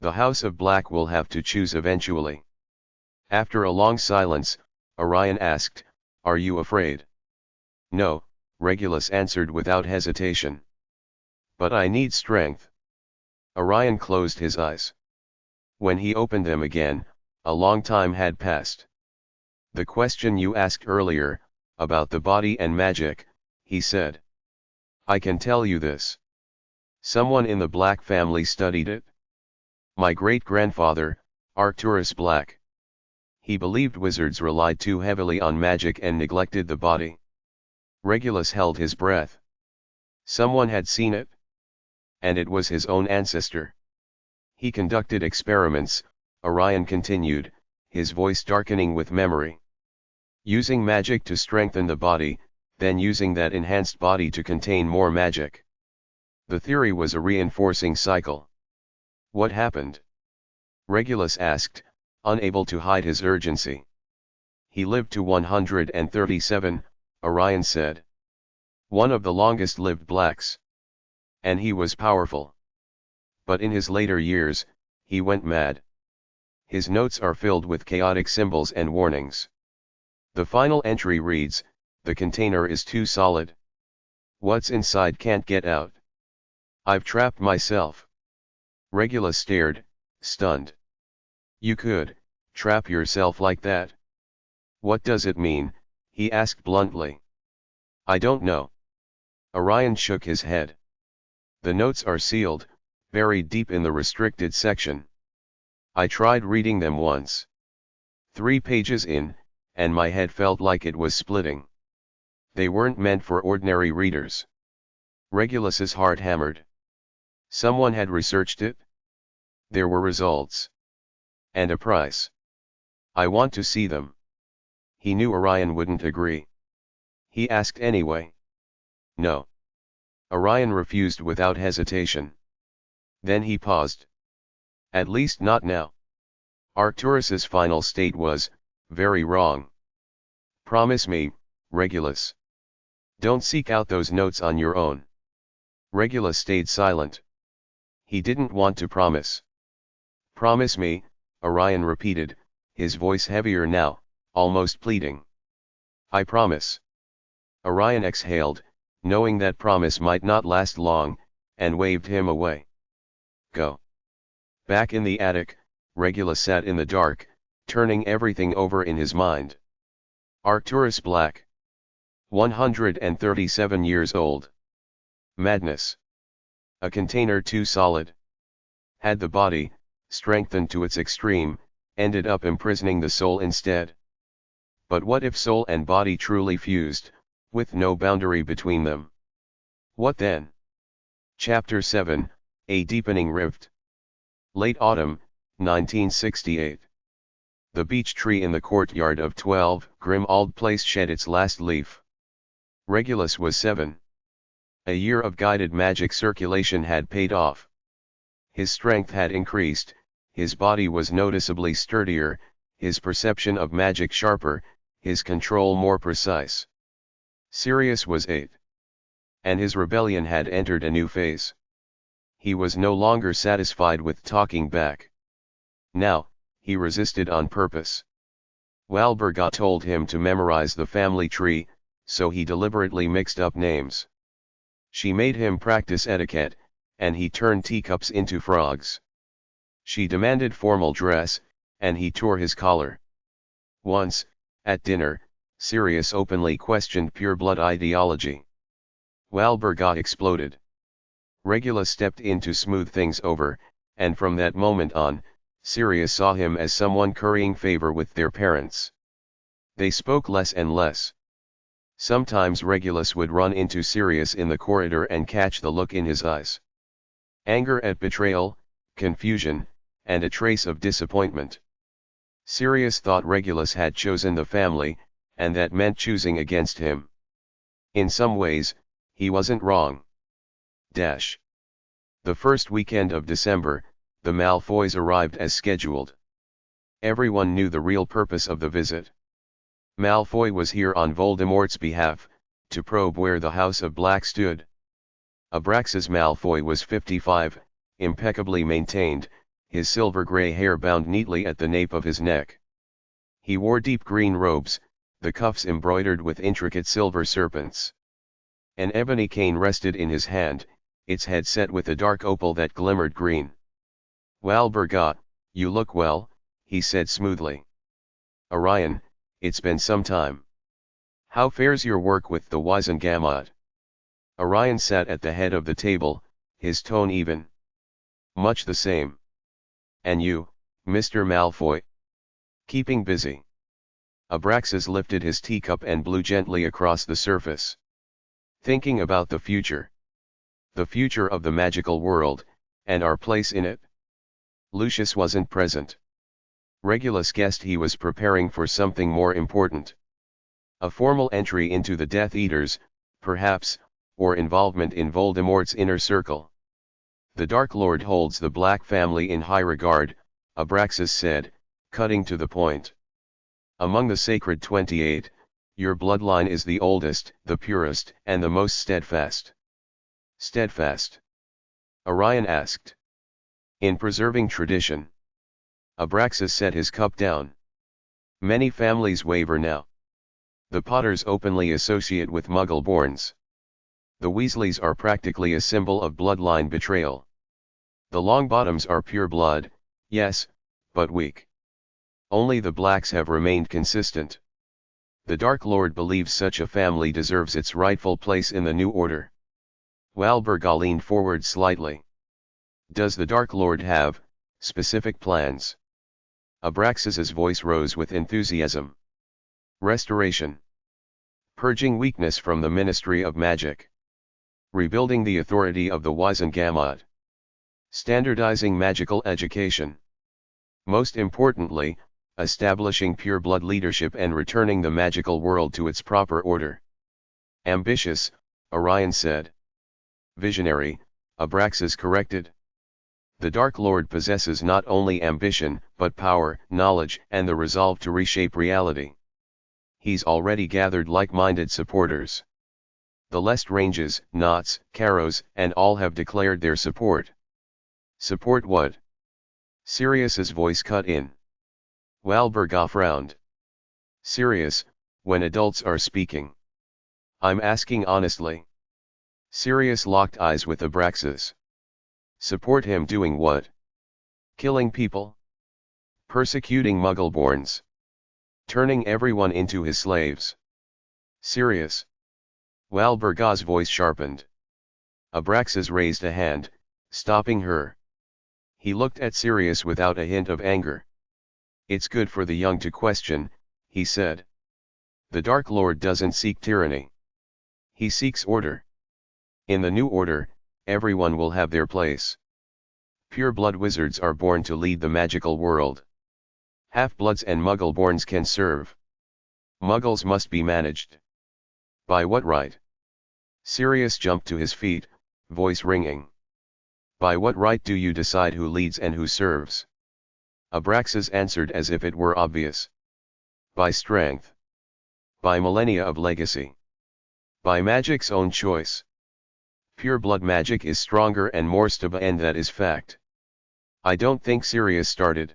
[SPEAKER 1] The House of Black will have to choose eventually." After a long silence, Orion asked, "Are you afraid?" "No," Regulus answered without hesitation. "But I need strength." Orion closed his eyes. When he opened them again, a long time had passed. "The question you asked earlier, about the body and magic," he said. "I can tell you this. Someone in the Black family studied it. My great-grandfather, Arcturus Black. He believed wizards relied too heavily on magic and neglected the body." Regulus held his breath. Someone had seen it? And it was his own ancestor. "He conducted experiments," Orion continued, his voice darkening with memory. "Using magic to strengthen the body, then using that enhanced body to contain more magic. The theory was a reinforcing cycle." "What happened?" Regulus asked, unable to hide his urgency. "He lived to 137, Orion said. One of the longest-lived Blacks. And he was powerful. But in his later years, he went mad. His notes are filled with chaotic symbols and warnings. The final entry reads, "The container is too solid. What's inside can't get out. I've trapped myself." Regulus stared, stunned. "You could trap yourself like that? What does it mean?" he asked bluntly. "I don't know." Orion shook his head. "The notes are sealed, buried deep in the restricted section. I tried reading them once. 3 pages in, and my head felt like it was splitting. They weren't meant for ordinary readers." Regulus's heart hammered. Someone had researched it? There were results. And a price. "I want to see them." He knew Orion wouldn't agree. He asked anyway. "No." Orion refused without hesitation. Then he paused. "At least not now." Arcturus's final state was, "Very wrong. Promise me, Regulus. Don't seek out those notes on your own." Regulus stayed silent. He didn't want to promise. "Promise me," Orion repeated, his voice heavier now, almost pleading. "I promise." Orion exhaled, knowing that promise might not last long, and waved him away. "Go." Back in the attic, Regulus sat in the dark, turning everything over in his mind. Arcturus Black. 137 years old. Madness. A container too solid. Had the body, strengthened to its extreme, ended up imprisoning the soul instead? But what if soul and body truly fused, with no boundary between them? What then? Chapter 7, A Deepening Rift. Late autumn, 1968. The beech tree in the courtyard of 12 Grimald Place shed its last leaf. Regulus was 7. A year of guided magic circulation had paid off. His strength had increased, his body was noticeably sturdier, his perception of magic sharper, his control more precise. Sirius was 8. And his rebellion had entered a new phase. He was no longer satisfied with talking back. Now, he resisted on purpose. Walburga told him to memorize the family tree, so he deliberately mixed up names. She made him practice etiquette, and he turned teacups into frogs. She demanded formal dress, and he tore his collar. Once, at dinner, Sirius openly questioned pure-blood ideology. Walburga exploded. Regulus stepped in to smooth things over, and from that moment on, Sirius saw him as someone currying favor with their parents. They spoke less and less. Sometimes Regulus would run into Sirius in the corridor and catch the look in his eyes. Anger at betrayal, confusion, and a trace of disappointment. Sirius thought Regulus had chosen the family, and that meant choosing against him. In some ways, he wasn't wrong. The first weekend of December, the Malfoys arrived as scheduled. Everyone knew the real purpose of the visit. Malfoy was here on Voldemort's behalf, to probe where the House of Black stood. Abraxas Malfoy was 55, impeccably maintained, his silver-gray hair bound neatly at the nape of his neck. He wore deep green robes, the cuffs embroidered with intricate silver serpents. An ebony cane rested in his hand, its head set with a dark opal that glimmered green. "Walburga, you look well," he said smoothly. "Orion, it's been some time. How fares your work with the Wizengamot?" Orion sat at the head of the table, his tone even. "Much the same. And you, Mr. Malfoy?" "Keeping busy." Abraxas lifted his teacup and blew gently across the surface. "Thinking about the future. The future of the magical world, and our place in it." Lucius wasn't present. Regulus guessed he was preparing for something more important. A formal entry into the Death Eaters, perhaps, or involvement in Voldemort's inner circle. "The Dark Lord holds the Black family in high regard," Abraxas said, cutting to the point. "Among the Sacred 28, your bloodline is the oldest, the purest, and the most steadfast." "Steadfast?" Orion asked. In preserving tradition, Abraxas set his cup down. Many families waver now. The Potters openly associate with Muggle-borns. The Weasleys are practically a symbol of bloodline betrayal. The Longbottoms are pure blood, yes, but weak. Only the Blacks have remained consistent. The Dark Lord believes such a family deserves its rightful place in the new order. Walburga leaned forward slightly. Does the Dark Lord have specific plans? Abraxas's voice rose with enthusiasm. Restoration. Purging weakness from the Ministry of Magic. Rebuilding the authority of the Wizengamot. Standardizing magical education. Most importantly, establishing pure blood leadership and returning the magical world to its proper order. Ambitious, Orion said. Visionary, Abraxas corrected. The Dark Lord possesses not only ambition, but power, knowledge, and the resolve to reshape reality. He's already gathered like-minded supporters. The Lestranges, Knots, Carrows, and all have declared their support. Support what? Sirius's voice cut in. Walburga frowned. Sirius, when adults are speaking. I'm asking honestly. Sirius locked eyes with Abraxas. Support him doing what? Killing people? Persecuting Muggle-borns? Turning everyone into his slaves? Sirius. Walburga's voice sharpened. Abraxas raised a hand, stopping her. He looked at Sirius without a hint of anger. It's good for the young to question, he said. The Dark Lord doesn't seek tyranny. He seeks order. In the new order, everyone will have their place. Pure-blood wizards are born to lead the magical world. Half-bloods and Muggle-borns can serve. Muggles must be managed. By what right? Sirius jumped to his feet, voice ringing. By what right do you decide who leads and who serves? Abraxas answered as if it were obvious. By strength. By millennia of legacy. By magic's own choice. Pure blood magic is stronger and more stable, and that is fact. I don't think Sirius started.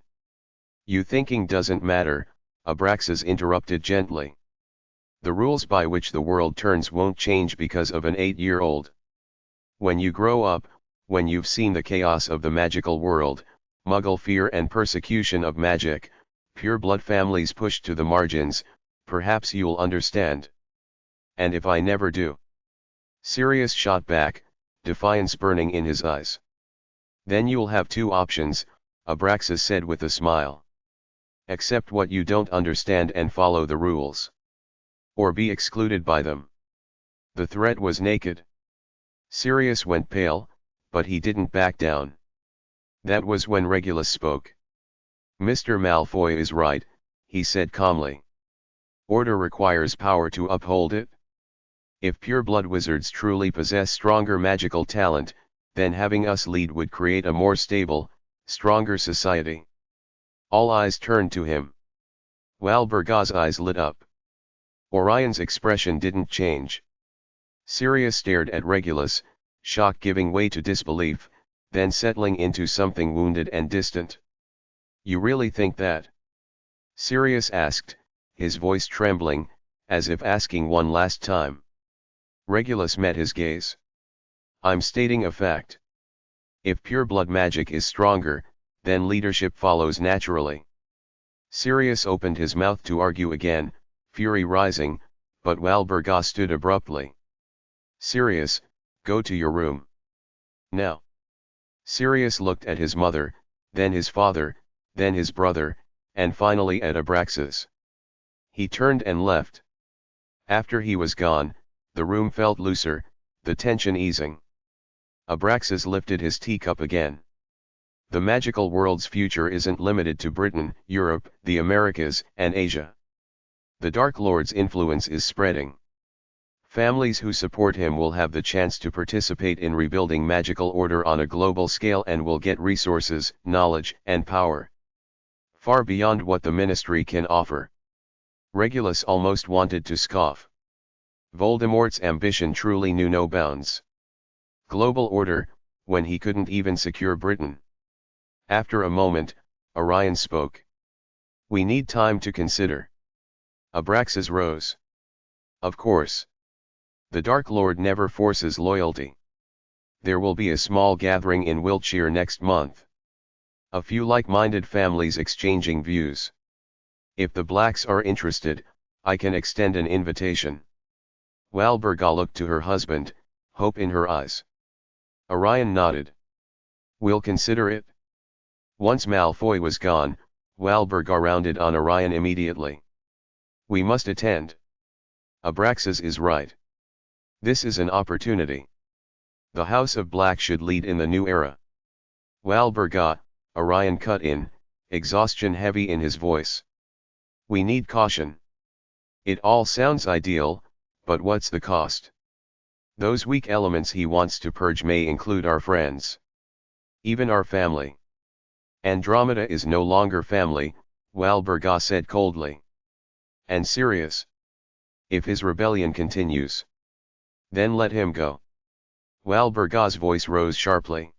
[SPEAKER 1] You thinking doesn't matter, Abraxas interrupted gently. The rules by which the world turns won't change because of an 8-year-old. When you grow up, when you've seen the chaos of the magical world, Muggle fear and persecution of magic, pure blood families pushed to the margins, perhaps you'll understand. And if I never do? Sirius shot back, defiance burning in his eyes. Then you'll have two options, Abraxas said with a smile. Accept what you don't understand and follow the rules. Or be excluded by them. The threat was naked. Sirius went pale, but he didn't back down. That was when Regulus spoke. Mr. Malfoy is right, he said calmly. Order requires power to uphold it. If pure-blood wizards truly possess stronger magical talent, then having us lead would create a more stable, stronger society. All eyes turned to him. Walburga's eyes lit up. Orion's expression didn't change. Sirius stared at Regulus, shock giving way to disbelief, then settling into something wounded and distant. You really think that? Sirius asked, his voice trembling, as if asking one last time. Regulus met his gaze. I'm stating a fact. If pure blood magic is stronger, then leadership follows naturally. Sirius opened his mouth to argue again, fury rising, but Walburga stood abruptly. Sirius, go to your room. Now. Sirius looked at his mother, then his father, then his brother, and finally at Abraxas. He turned and left. After he was gone, the room felt looser, the tension easing. Abraxas lifted his teacup again. The magical world's future isn't limited to Britain, Europe, the Americas, and Asia. The Dark Lord's influence is spreading. Families who support him will have the chance to participate in rebuilding magical order on a global scale and will get resources, knowledge, and power far beyond what the ministry can offer. Regulus almost wanted to scoff. Voldemort's ambition truly knew no bounds. Global order, when he couldn't even secure Britain. After a moment, Orion spoke. We need time to consider. Abraxas rose. Of course. The Dark Lord never forces loyalty. There will be a small gathering in Wiltshire next month. A few like-minded families exchanging views. If the Blacks are interested, I can extend an invitation. Walburga looked to her husband, hope in her eyes. Orion nodded. We'll consider it. Once Malfoy was gone, Walburga rounded on Orion immediately. We must attend. Abraxas is right. This is an opportunity. The House of Black should lead in the new era. Walburga, Orion cut in, exhaustion heavy in his voice. We need caution. It all sounds ideal, but what's the cost? Those weak elements he wants to purge may include our friends. Even our family. Andromeda is no longer family, Walburga said coldly. And Sirius. If his rebellion continues. Then let him go. Walburga's voice rose sharply.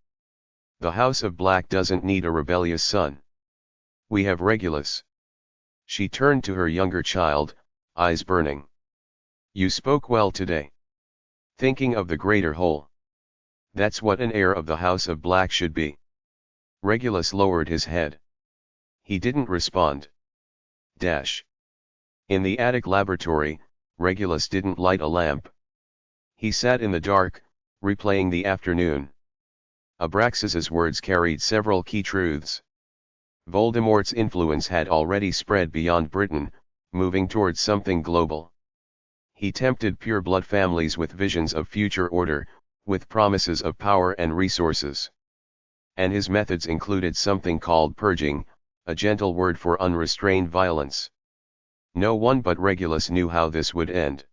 [SPEAKER 1] The House of Black doesn't need a rebellious son. We have Regulus. She turned to her younger child, eyes burning. You spoke well today. Thinking of the greater whole. That's what an heir of the House of Black should be. Regulus lowered his head. He didn't respond. In the attic laboratory, Regulus didn't light a lamp. He sat in the dark, replaying the afternoon. Abraxas's words carried several key truths. Voldemort's influence had already spread beyond Britain, moving towards something global. He tempted pure-blood families with visions of future order, with promises of power and resources. And his methods included something called purging, a gentle word for unrestrained violence. No one but Regulus knew how this would end.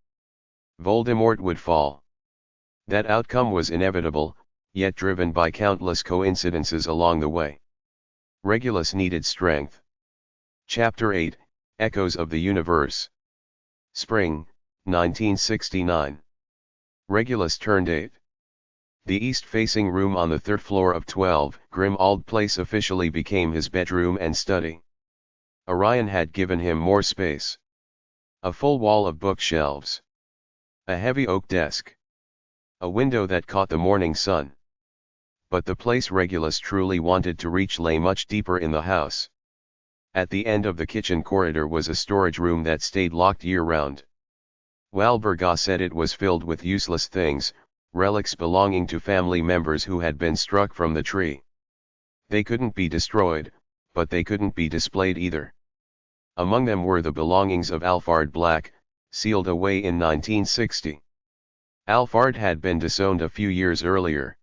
[SPEAKER 1] Voldemort would fall. That outcome was inevitable, yet driven by countless coincidences along the way. Regulus needed strength. Chapter 8, Echoes of the Universe. Spring, 1969. Regulus turned 8. The east-facing room on the third floor of 12 Grimmauld Place officially became his bedroom and study. Orion had given him more space. A full wall of bookshelves. A heavy oak desk. A window that caught the morning sun. But the place Regulus truly wanted to reach lay much deeper in the house. At the end of the kitchen corridor was a storage room that stayed locked year-round. Walburga said it was filled with useless things, relics belonging to family members who had been struck from the tree. They couldn't be destroyed, but they couldn't be displayed either. Among them were the belongings of Alphard Black, sealed away in 1960. Alphard had been disowned a few years earlier.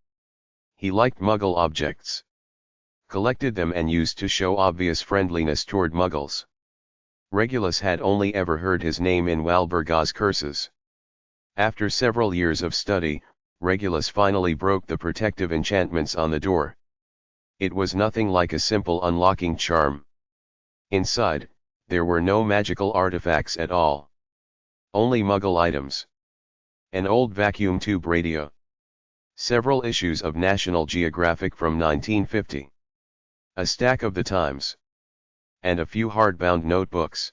[SPEAKER 1] He liked Muggle objects. Collected them and used to show obvious friendliness toward Muggles. Regulus had only ever heard his name in Walburga's curses. After several years of study, Regulus finally broke the protective enchantments on the door. It was nothing like a simple unlocking charm. Inside, there were no magical artifacts at all. Only Muggle items. An old vacuum tube radio. Several issues of National Geographic from 1950. A stack of the Times. And a few hardbound notebooks.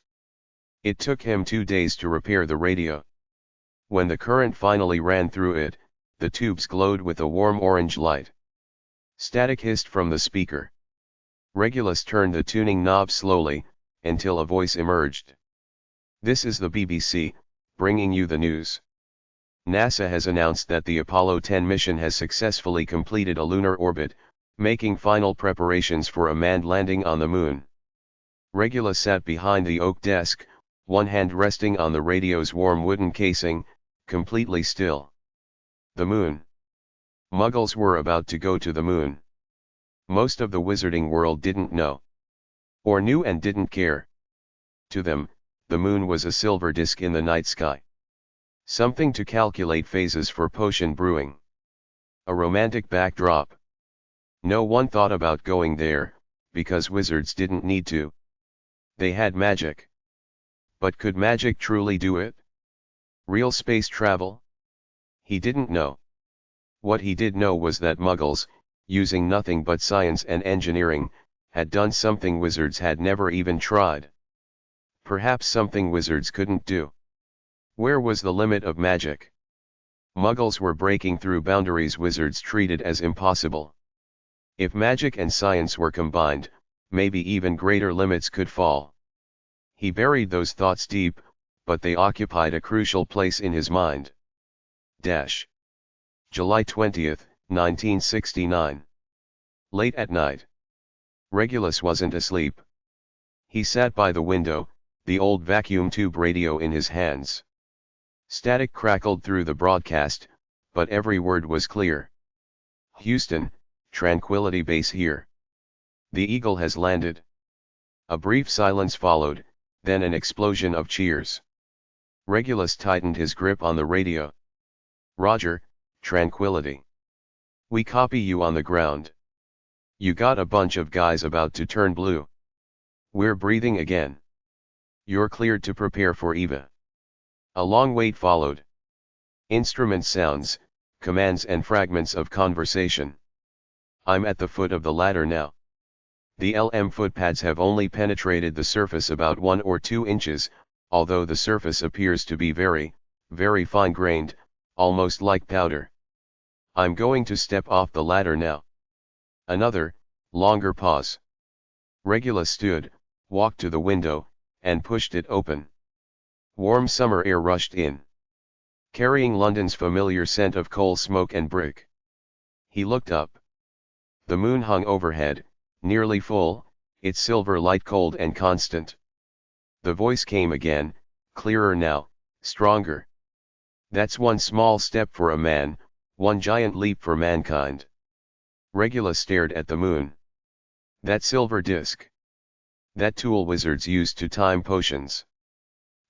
[SPEAKER 1] It took him 2 days to repair the radio. When the current finally ran through it, the tubes glowed with a warm orange light. Static hissed from the speaker. Regulus turned the tuning knob slowly, until a voice emerged. This is the BBC, bringing you the news. NASA has announced that the Apollo 10 mission has successfully completed a lunar orbit, making final preparations for a manned landing on the moon. Regulus sat behind the oak desk, one hand resting on the radio's warm wooden casing, completely still. The moon. Muggles were about to go to the moon. Most of the wizarding world didn't know. Or knew and didn't care. To them, the moon was a silver disk in the night sky. Something to calculate phases for potion brewing. A romantic backdrop. No one thought about going there, because wizards didn't need to. They had magic. But could magic truly do it? Real space travel? He didn't know. What he did know was that Muggles, using nothing but science and engineering, had done something wizards had never even tried. Perhaps something wizards couldn't do. Where was the limit of magic? Muggles were breaking through boundaries wizards treated as impossible. If magic and science were combined, maybe even greater limits could fall. He buried those thoughts deep, but they occupied a crucial place in his mind. July 20, 1969. Late at night. Regulus wasn't asleep. He sat by the window, the old vacuum tube radio in his hands. Static crackled through the broadcast, but every word was clear. Houston, Tranquility Base here. The Eagle has landed. A brief silence followed, then an explosion of cheers. Regulus tightened his grip on the radio. Roger, Tranquility. We copy you on the ground. You got a bunch of guys about to turn blue. We're breathing again. You're cleared to prepare for Eva. A long wait followed. Instrument sounds, commands and fragments of conversation. I'm at the foot of the ladder now. The LM footpads have only penetrated the surface about 1 or 2 inches, although the surface appears to be very, very fine-grained, almost like powder. I'm going to step off the ladder now. Another, longer pause. Regulus stood, walked to the window, and pushed it open. Warm summer air rushed in, carrying London's familiar scent of coal smoke and brick. He looked up. The moon hung overhead, nearly full, its silver light cold and constant. The voice came again, clearer now, stronger. That's one small step for a man, one giant leap for mankind. Regulus stared at the moon. That silver disk. That tool wizards used to time potions.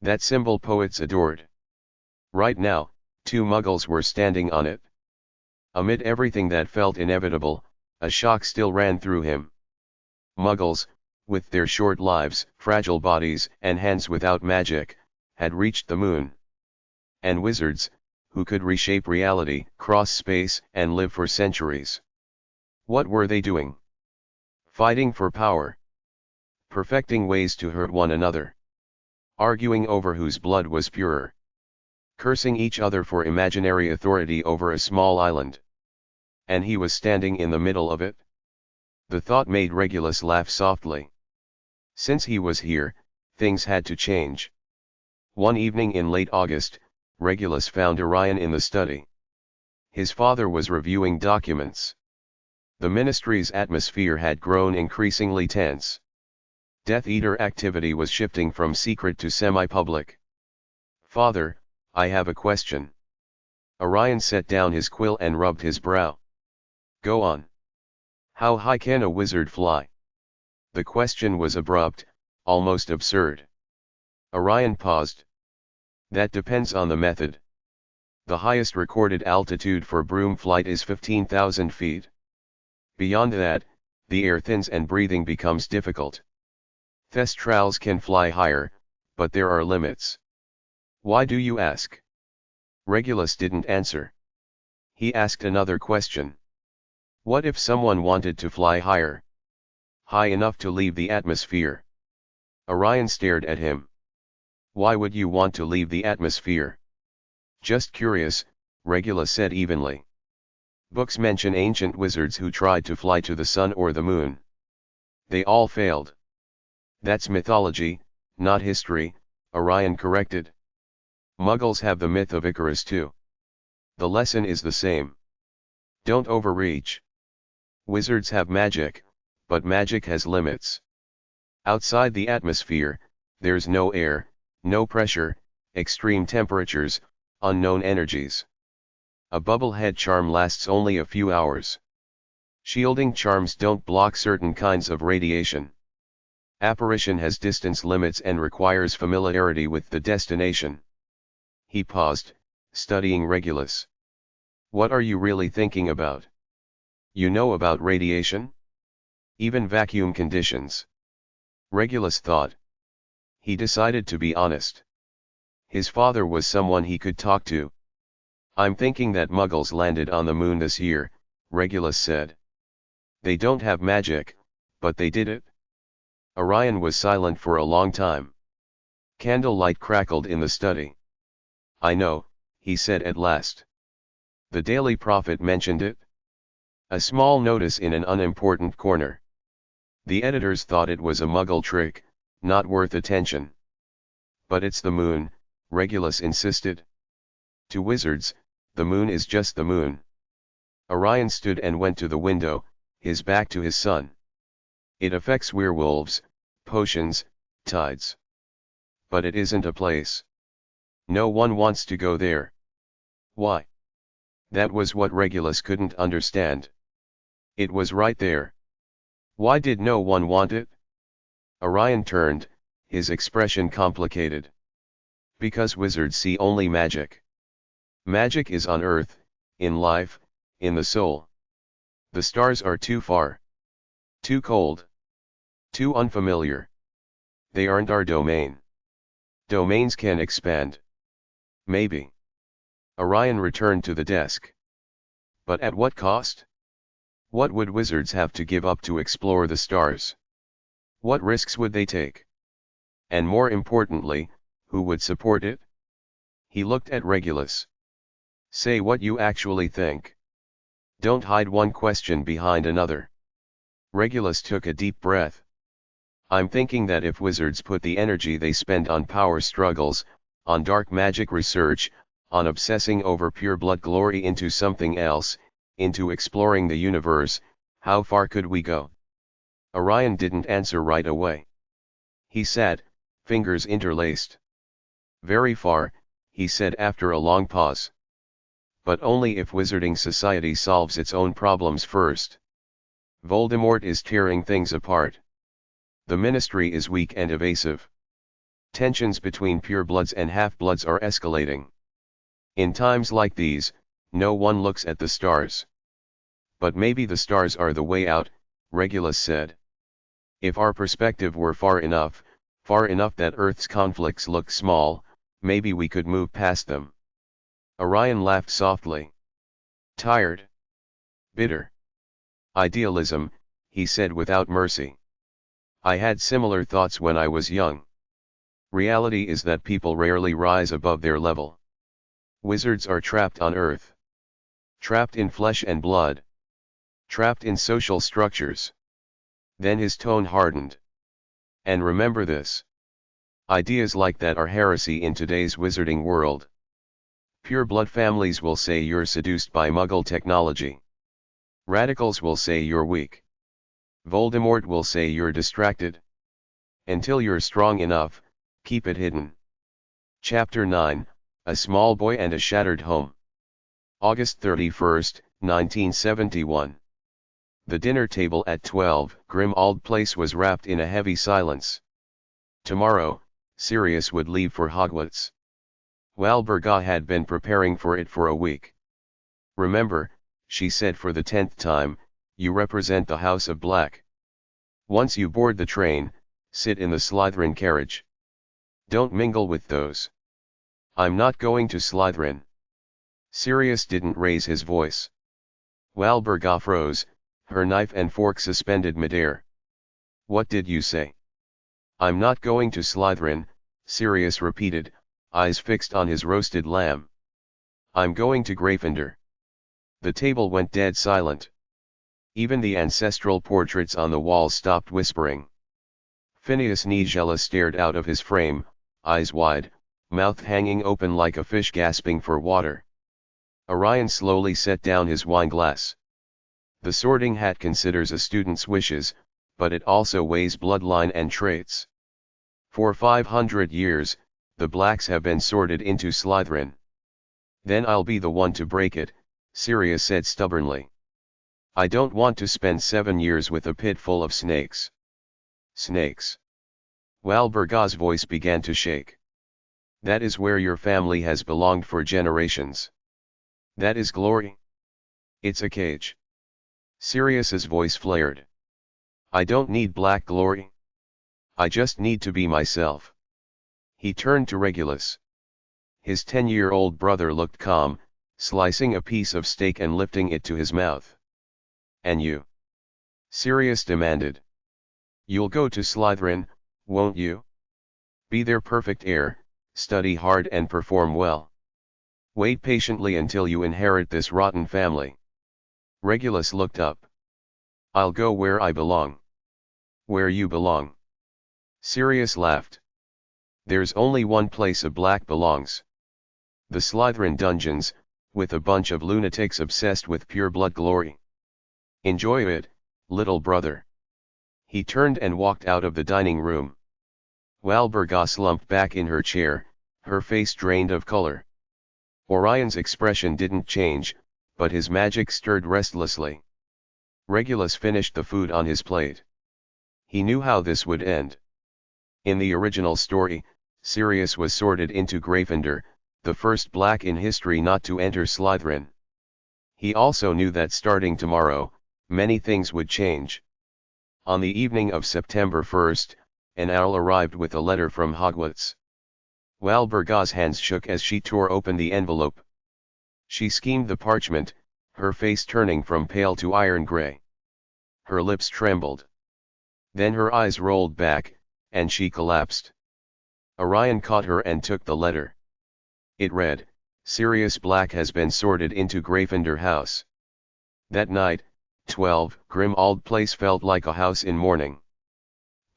[SPEAKER 1] That symbol poets adored. Right now, 2 Muggles were standing on it. Amid everything that felt inevitable, a shock still ran through him. Muggles, with their short lives, fragile bodies, and hands without magic, had reached the moon. And wizards, who could reshape reality, cross space, and live for centuries. What were they doing? Fighting for power. Perfecting ways to hurt one another. Arguing over whose blood was purer. Cursing each other for imaginary authority over a small island. And he was standing in the middle of it? The thought made Regulus laugh softly. Since he was here, things had to change. One evening in late August, Regulus found Orion in the study. His father was reviewing documents. The ministry's atmosphere had grown increasingly tense. Death Eater activity was shifting from secret to semi-public. Father, I have a question. Orion set down his quill and rubbed his brow. Go on. How high can a wizard fly? The question was abrupt, almost absurd. Orion paused. That depends on the method. The highest recorded altitude for broom flight is 15,000 feet. Beyond that, the air thins and breathing becomes difficult. Thestrals can fly higher, but there are limits. Why do you ask? Regulus didn't answer. He asked another question. What if someone wanted to fly higher? High enough to leave the atmosphere. Orion stared at him. Why would you want to leave the atmosphere? Just curious, Regulus said evenly. Books mention ancient wizards who tried to fly to the sun or the moon. They all failed. That's mythology, not history, Orion corrected. Muggles have the myth of Icarus too. The lesson is the same. Don't overreach. Wizards have magic, but magic has limits. Outside the atmosphere, there's no air, no pressure, extreme temperatures, unknown energies. A bubblehead charm lasts only a few hours. Shielding charms don't block certain kinds of radiation. Apparition has distance limits and requires familiarity with the destination. He paused, studying Regulus. What are you really thinking about? You know about radiation? Even vacuum conditions. Regulus thought. He decided to be honest. His father was someone he could talk to. I'm thinking that Muggles landed on the moon this year, Regulus said. They don't have magic, but they did it. Orion was silent for a long time. Candlelight crackled in the study. I know, he said at last. The Daily Prophet mentioned it. A small notice in an unimportant corner. The editors thought it was a Muggle trick, not worth attention. But it's the moon, Regulus insisted. To wizards, the moon is just the moon. Orion stood and went to the window, his back to his son. It affects werewolves, potions, tides. But it isn't a place. No one wants to go there. Why? That was what Regulus couldn't understand. It was right there. Why did no one want it? Orion turned, his expression complicated. Because wizards see only magic. Magic is on earth, in life, in the soul. The stars are too far. Too cold. Too unfamiliar. They aren't our domain. Domains can expand. Maybe. Orion returned to the desk. But at what cost? What would wizards have to give up to explore the stars? What risks would they take? And more importantly, who would support it? He looked at Regulus. Say what you actually think. Don't hide one question behind another. Regulus took a deep breath. I'm thinking that if wizards put the energy they spend on power struggles, on dark magic research, on obsessing over pure blood glory into something else, into exploring the universe, how far could we go? Orion didn't answer right away. He sat, fingers interlaced. Very far, he said after a long pause. But only if Wizarding Society solves its own problems first. Voldemort is tearing things apart. The Ministry is weak and evasive. Tensions between purebloods and half-bloods are escalating. In times like these, no one looks at the stars. But maybe the stars are the way out, Regulus said. If our perspective were far enough that Earth's conflicts look small, maybe we could move past them. Orion laughed softly. Tired? Bitter? Idealism, he said without mercy. I had similar thoughts when I was young. Reality is that people rarely rise above their level. Wizards are trapped on Earth. Trapped in flesh and blood. Trapped in social structures. Then his tone hardened. And remember this. Ideas like that are heresy in today's wizarding world. Pure blood families will say you're seduced by Muggle technology. Radicals will say you're weak. Voldemort will say you're distracted. Until you're strong enough, keep it hidden. Chapter 9, A Small Boy and a Shattered Home. August 31, 1971. The dinner table at 12 Grimmauld Place was wrapped in a heavy silence. Tomorrow, Sirius would leave for Hogwarts. Walburga had been preparing for it for a week. Remember, she said for the 10th time, you represent the House of Black. Once you board the train, sit in the Slytherin carriage. Don't mingle with those. I'm not going to Slytherin. Sirius didn't raise his voice. Walburga froze, her knife and fork suspended midair. What did you say? I'm not going to Slytherin, Sirius repeated, eyes fixed on his roasted lamb. I'm going to Gryffindor. The table went dead silent. Even the ancestral portraits on the walls stopped whispering. Phineas Nigella stared out of his frame, eyes wide, mouth hanging open like a fish gasping for water. Orion slowly set down his wineglass. The Sorting Hat considers a student's wishes, but it also weighs bloodline and traits. For 500 years, the Blacks have been sorted into Slytherin. Then I'll be the one to break it, Sirius said stubbornly. I don't want to spend 7 years with a pit full of snakes. Snakes. Walburga's voice began to shake. That is where your family has belonged for generations. That is glory. It's a cage. Sirius's voice flared. I don't need black glory. I just need to be myself. He turned to Regulus. His 10-year-old brother looked calm, slicing a piece of steak and lifting it to his mouth. And you? Sirius demanded. You'll go to Slytherin, won't you? Be their perfect heir, study hard and perform well. Wait patiently until you inherit this rotten family. Regulus looked up. I'll go where I belong. Where you belong. Sirius laughed. There's only one place a Black belongs. The Slytherin dungeons, with a bunch of lunatics obsessed with pure blood glory. Enjoy it, little brother. He turned and walked out of the dining room. Walburga slumped back in her chair, her face drained of color. Orion's expression didn't change, but his magic stirred restlessly. Regulus finished the food on his plate. He knew how this would end. In the original story, Sirius was sorted into Gryffindor, the first Black in history not to enter Slytherin. He also knew that starting tomorrow, many things would change. On the evening of September 1st, an owl arrived with a letter from Hogwarts. Walburga's hands shook as she tore open the envelope. She skimmed the parchment, her face turning from pale to iron gray. Her lips trembled. Then her eyes rolled back, and she collapsed. Orion caught her and took the letter. It read, Sirius Black has been sorted into Gryffindor House. That night, 12, Grimmauld Place felt like a house in mourning.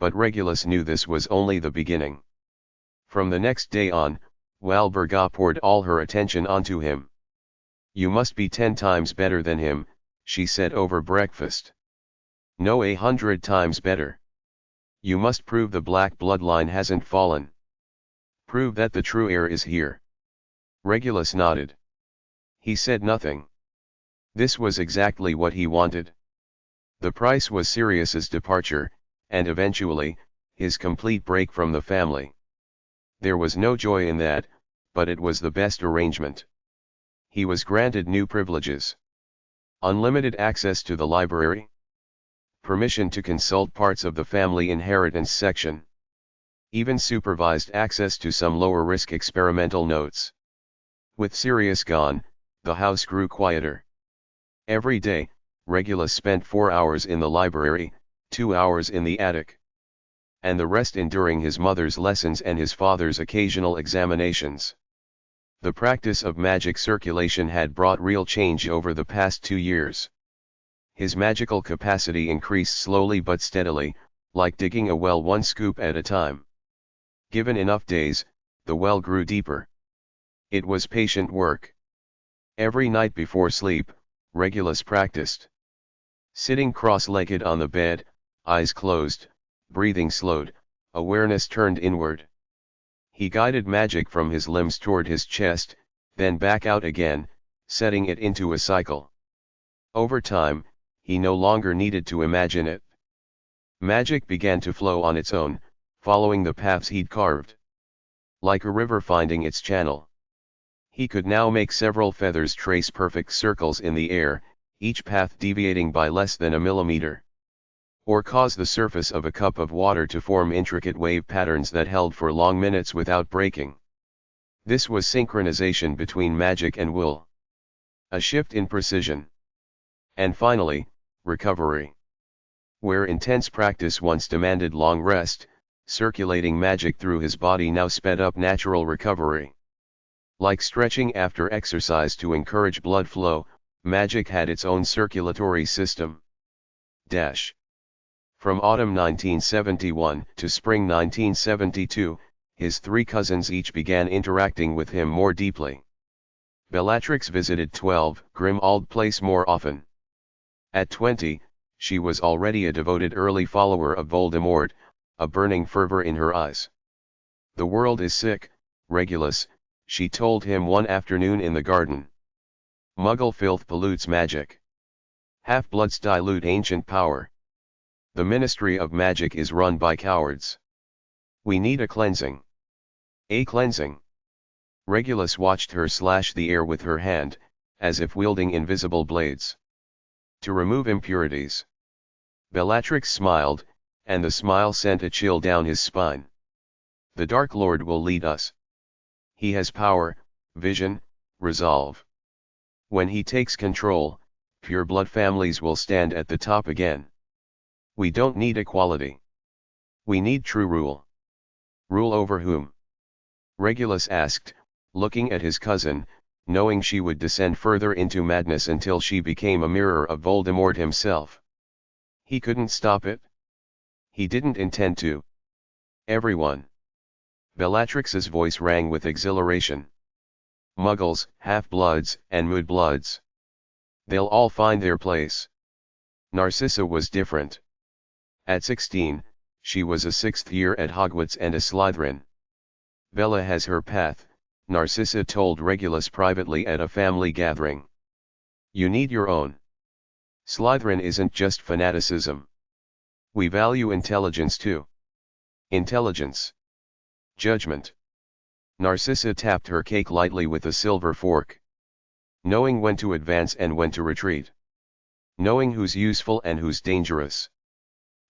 [SPEAKER 1] But Regulus knew this was only the beginning. From the next day on, Walburga poured all her attention onto him. You must be 10 times better than him, she said over breakfast. No, 100 times better. You must prove the Black bloodline hasn't fallen. Prove that the true heir is here. Regulus nodded. He said nothing. This was exactly what he wanted. The price was Sirius's departure, and eventually, his complete break from the family. There was no joy in that, but it was the best arrangement. He was granted new privileges. Unlimited access to the library. Permission to consult parts of the family inheritance section. Even supervised access to some lower-risk experimental notes. With Sirius gone, the house grew quieter. Every day, Regulus spent 4 hours in the library, 2 hours in the attic. And the rest enduring his mother's lessons and his father's occasional examinations. The practice of magic circulation had brought real change over the past 2 years. His magical capacity increased slowly but steadily, like digging a well 1 scoop at a time. Given enough days, the well grew deeper. It was patient work. Every night before sleep, Regulus practiced. Sitting cross-legged on the bed, eyes closed, breathing slowed, awareness turned inward. He guided magic from his limbs toward his chest, then back out again, setting it into a cycle. Over time, he no longer needed to imagine it. Magic began to flow on its own, following the paths he'd carved. Like a river finding its channel. He could now make several feathers trace perfect circles in the air, each path deviating by less than a millimeter. Or cause the surface of a cup of water to form intricate wave patterns that held for long minutes without breaking. This was synchronization between magic and will. A shift in precision. And finally, recovery. Where intense practice once demanded long rest, circulating magic through his body now sped up natural recovery. Like stretching after exercise to encourage blood flow, magic had its own circulatory system. From autumn 1971 to spring 1972, his 3 cousins each began interacting with him more deeply. Bellatrix visited 12 Grimmauld Place more often. At 20, she was already a devoted early follower of Voldemort, a burning fervor in her eyes. The world is sick, Regulus, she told him one afternoon in the garden. Muggle filth pollutes magic. Half-bloods dilute ancient power. The Ministry of Magic is run by cowards. We need a cleansing. A cleansing. Regulus watched her slash the air with her hand, as if wielding invisible blades. To remove impurities. Bellatrix smiled, and the smile sent a chill down his spine. The Dark Lord will lead us. He has power, vision, resolve. When he takes control, pure blood families will stand at the top again. We don't need equality. We need true rule. Rule over whom? Regulus asked, looking at his cousin, knowing she would descend further into madness until she became a mirror of Voldemort himself. He couldn't stop it. He didn't intend to. Everyone. Bellatrix's voice rang with exhilaration. Muggles, half-bloods, and mudbloods. They'll all find their place. Narcissa was different. At 16, she was a sixth year at Hogwarts and a Slytherin. Bella has her path, Narcissa told Regulus privately at a family gathering. You need your own. Slytherin isn't just fanaticism. We value intelligence too. Intelligence. Judgment. Narcissa tapped her cake lightly with a silver fork. Knowing when to advance and when to retreat. Knowing who's useful and who's dangerous.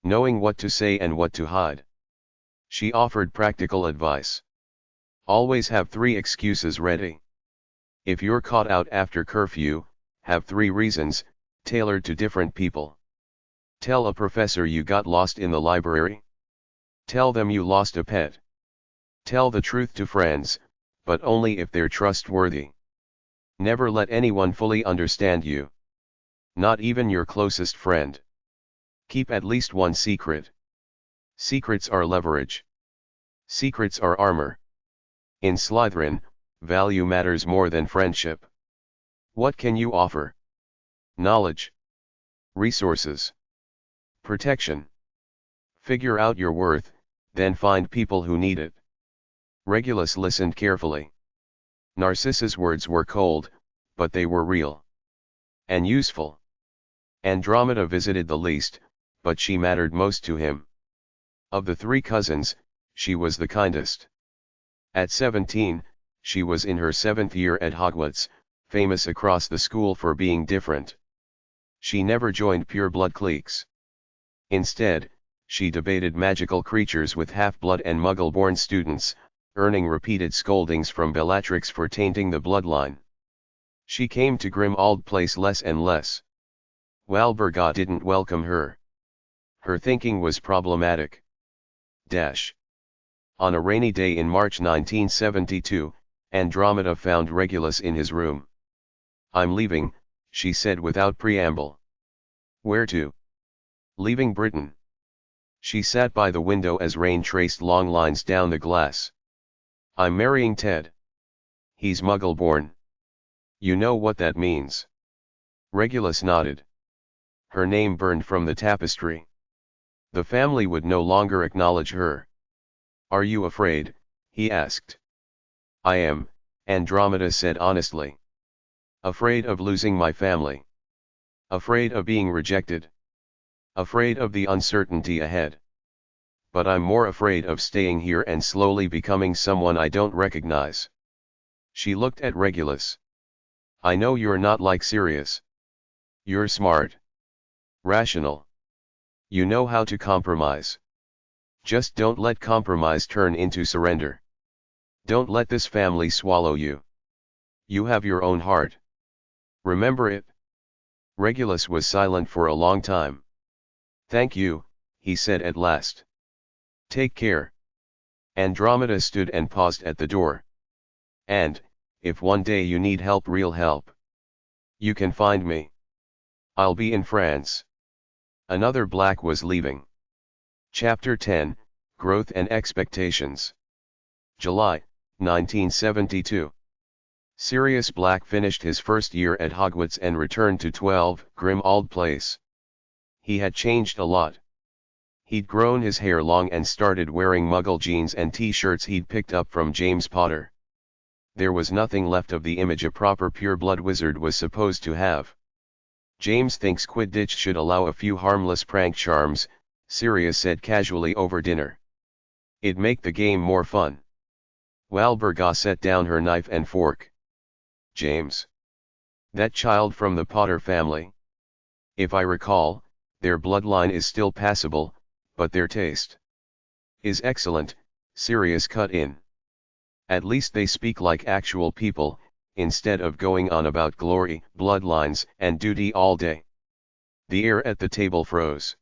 [SPEAKER 1] Knowing what to say and what to hide. She offered practical advice. Always have 3 excuses ready. If you're caught out after curfew, have 3 reasons, tailored to different people. Tell a professor you got lost in the library. Tell them you lost a pet. Tell the truth to friends, but only if they're trustworthy. Never let anyone fully understand you. Not even your closest friend. Keep at least one secret. Secrets are leverage. Secrets are armor. In Slytherin, value matters more than friendship. What can you offer? Knowledge. Resources. Protection. Figure out your worth, then find people who need it. Regulus listened carefully. Narcissa's words were cold, but they were real. And useful. Andromeda visited the least, but she mattered most to him. Of the 3 cousins, she was the kindest. At 17, she was in her 7th year at Hogwarts, famous across the school for being different. She never joined pure-blood cliques. Instead, she debated magical creatures with half-blood and Muggle-born students, earning repeated scoldings from Bellatrix for tainting the bloodline. She came to Grimmauld Place less and less. Walburga didn't welcome her. Her thinking was problematic. On a rainy day in March 1972, Andromeda found Regulus in his room. I'm leaving, she said without preamble. Where to? Leaving Britain. She sat by the window as rain traced long lines down the glass. I'm marrying Ted. He's Muggle-born. You know what that means. Regulus nodded. Her name burned from the tapestry. The family would no longer acknowledge her. Are you afraid? He asked. I am, Andromeda said honestly. Afraid of losing my family. Afraid of being rejected. Afraid of the uncertainty ahead. But I'm more afraid of staying here and slowly becoming someone I don't recognize. She looked at Regulus. I know you're not like Sirius. You're smart. Rational. You know how to compromise. Just don't let compromise turn into surrender. Don't let this family swallow you. You have your own heart. Remember it. Regulus was silent for a long time. Thank you, he said at last. Take care. Andromeda stood and paused at the door. And, if one day you need help, real help, you can find me. I'll be in France. Another Black was leaving. Chapter 10, Growth and Expectations. July, 1972. Sirius Black finished his first year at Hogwarts and returned to 12 Grimmauld Place. He had changed a lot. He'd grown his hair long and started wearing Muggle jeans and t-shirts he'd picked up from James Potter. There was nothing left of the image a proper pure-blood wizard was supposed to have. James thinks Quidditch should allow a few harmless prank charms, Sirius said casually over dinner. It'd make the game more fun. Walburga set down her knife and fork. James. That child from the Potter family. If I recall, their bloodline is still passable, but their taste is excellent, Sirius cut in. At least they speak like actual people, instead of going on about glory, bloodlines, and duty all day. The air at the table froze.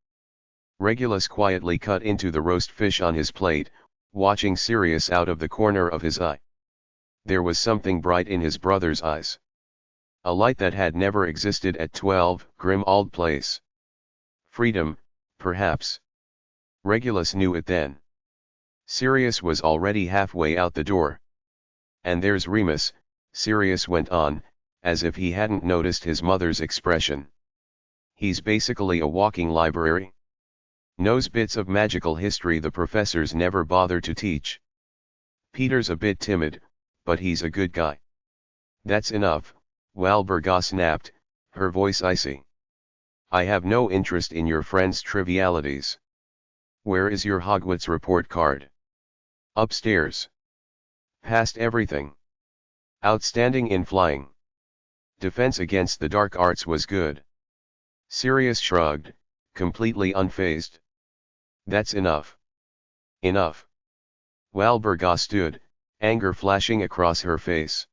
[SPEAKER 1] Regulus quietly cut into the roast fish on his plate, watching Sirius out of the corner of his eye. There was something bright in his brother's eyes. A light that had never existed at 12 Grimald Place. Freedom, perhaps. Regulus knew it then. Sirius was already halfway out the door. And there's Remus, Sirius went on, as if he hadn't noticed his mother's expression. He's basically a walking library. Knows bits of magical history the professors never bother to teach. Peter's a bit timid, but he's a good guy. That's enough, Walburga snapped, her voice icy. I have no interest in your friend's trivialities. Where is your Hogwarts report card? Upstairs. Passed everything. Outstanding in flying. Defense against the dark arts was good. Sirius shrugged, completely unfazed. That's enough. Enough. Walburga stood, anger flashing across her face.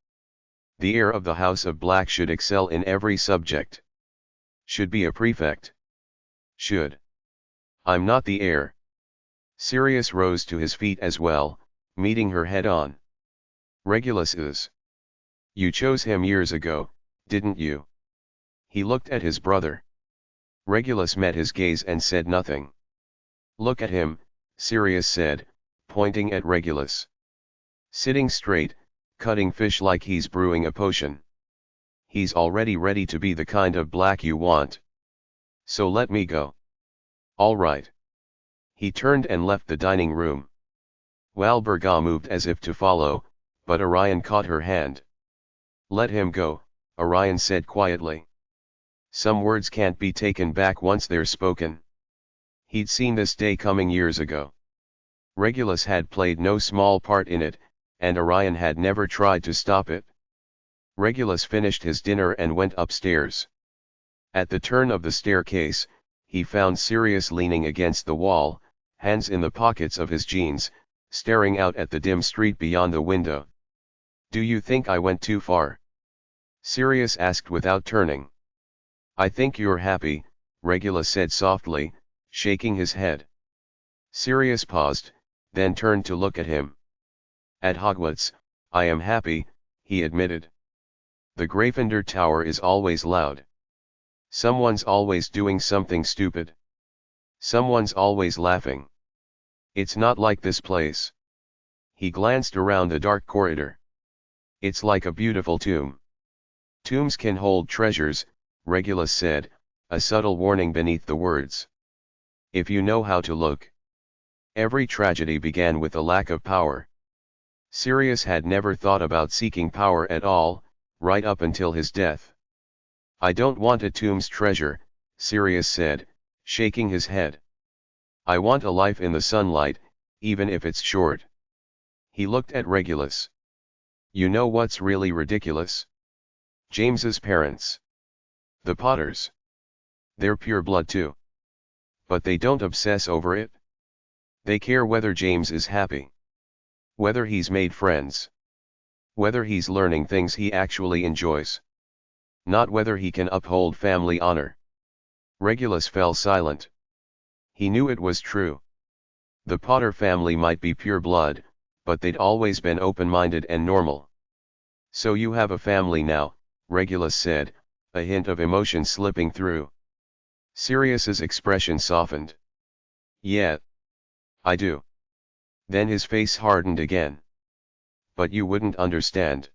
[SPEAKER 1] The heir of the House of Black should excel in every subject. Should be a prefect. Should. I'm not the heir. Sirius rose to his feet as well, meeting her head on. Regulus is. You chose him years ago, didn't you? He looked at his brother. Regulus met his gaze and said nothing. Look at him, Sirius said, pointing at Regulus. Sitting straight, cutting fish like he's brewing a potion. He's already ready to be the kind of black you want. So let me go. All right. He turned and left the dining room. Walburga moved as if to follow, but Orion caught her hand. Let him go, Orion said quietly. Some words can't be taken back once they're spoken. He'd seen this day coming years ago. Regulus had played no small part in it, and Orion had never tried to stop it. Regulus finished his dinner and went upstairs. At the turn of the staircase, he found Sirius leaning against the wall, hands in the pockets of his jeans, staring out at the dim street beyond the window. Do you think I went too far? Sirius asked without turning. I think you're happy, Regulus said softly, shaking his head. Sirius paused, then turned to look at him. At Hogwarts, I am happy, he admitted. The Gryffindor Tower is always loud. Someone's always doing something stupid. Someone's always laughing. It's not like this place. He glanced around the dark corridor. It's like a beautiful tomb. Tombs can hold treasures, Regulus said, a subtle warning beneath the words. If you know how to look. Every tragedy began with a lack of power. Sirius had never thought about seeking power at all, right up until his death. I don't want a tomb's treasure, Sirius said, shaking his head. I want a life in the sunlight, even if it's short. He looked at Regulus. You know what's really ridiculous? James's parents. The Potters. They're pure blood too. But they don't obsess over it. They care whether James is happy. Whether he's made friends. Whether he's learning things he actually enjoys. Not whether he can uphold family honor. Regulus fell silent. He knew it was true. The Potter family might be pure blood, but they'd always been open-minded and normal. So you have a family now, Regulus said, a hint of emotion slipping through. Sirius's expression softened. Yeah. I do. Then his face hardened again. But you wouldn't understand.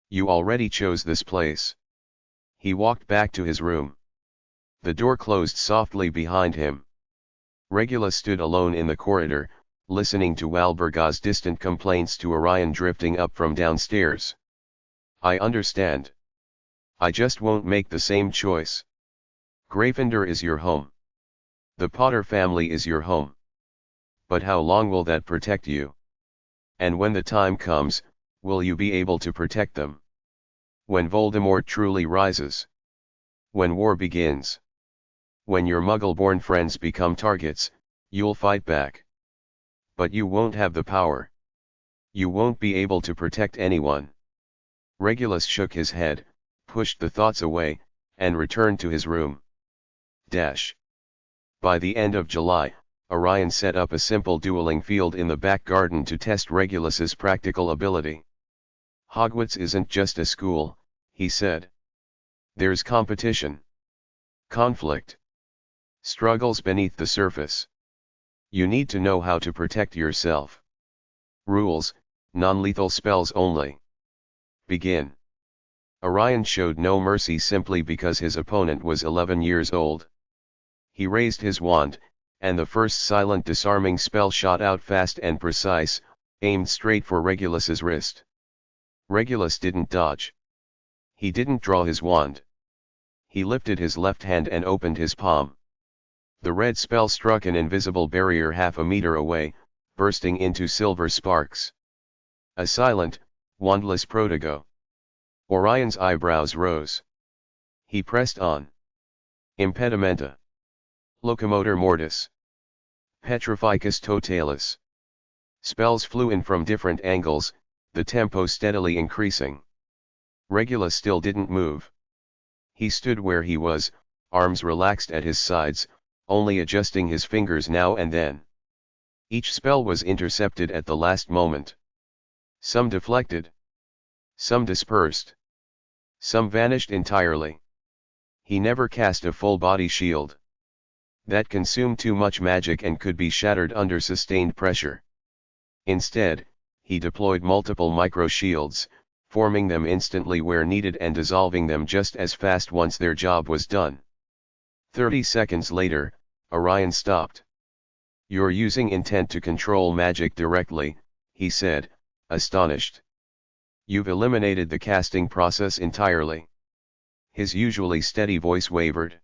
[SPEAKER 1] You already chose this place. He walked back to his room. The door closed softly behind him. Regulus stood alone in the corridor, listening to Walburga's distant complaints to Orion drifting up from downstairs. I understand. I just won't make the same choice. Gryffindor is your home. The Potter family is your home. But how long will that protect you? And when the time comes, will you be able to protect them? When Voldemort truly rises? When war begins? When your Muggle-born friends become targets, you'll fight back. But you won't have the power. You won't be able to protect anyone. Regulus shook his head, pushed the thoughts away, and returned to his room. By the end of July, Orion set up a simple dueling field in the back garden to test Regulus's practical ability. "Hogwarts isn't just a school," he said. "There's competition. Conflict. Struggles beneath the surface. You need to know how to protect yourself. Rules, non-lethal spells only. Begin." Orion showed no mercy simply because his opponent was 11 years old. He raised his wand, and the first silent disarming spell shot out fast and precise, aimed straight for Regulus's wrist. Regulus didn't dodge. He didn't draw his wand. He lifted his left hand and opened his palm. The red spell struck an invisible barrier half a meter away, bursting into silver sparks. A silent, wandless prodigo. Orion's eyebrows rose. He pressed on. Impedimenta. Locomotor mortis. Petrificus totalis. Spells flew in from different angles, the tempo steadily increasing. Regulus still didn't move. He stood where he was, arms relaxed at his sides, only adjusting his fingers now and then. Each spell was intercepted at the last moment. Some deflected. Some dispersed. Some vanished entirely. He never cast a full-body shield. That consumed too much magic and could be shattered under sustained pressure. Instead, he deployed multiple micro-shields, forming them instantly where needed and dissolving them just as fast once their job was done. 30 seconds later, Orion stopped. "You're using intent to control magic directly," he said, astonished. "You've eliminated the casting process entirely." His usually steady voice wavered.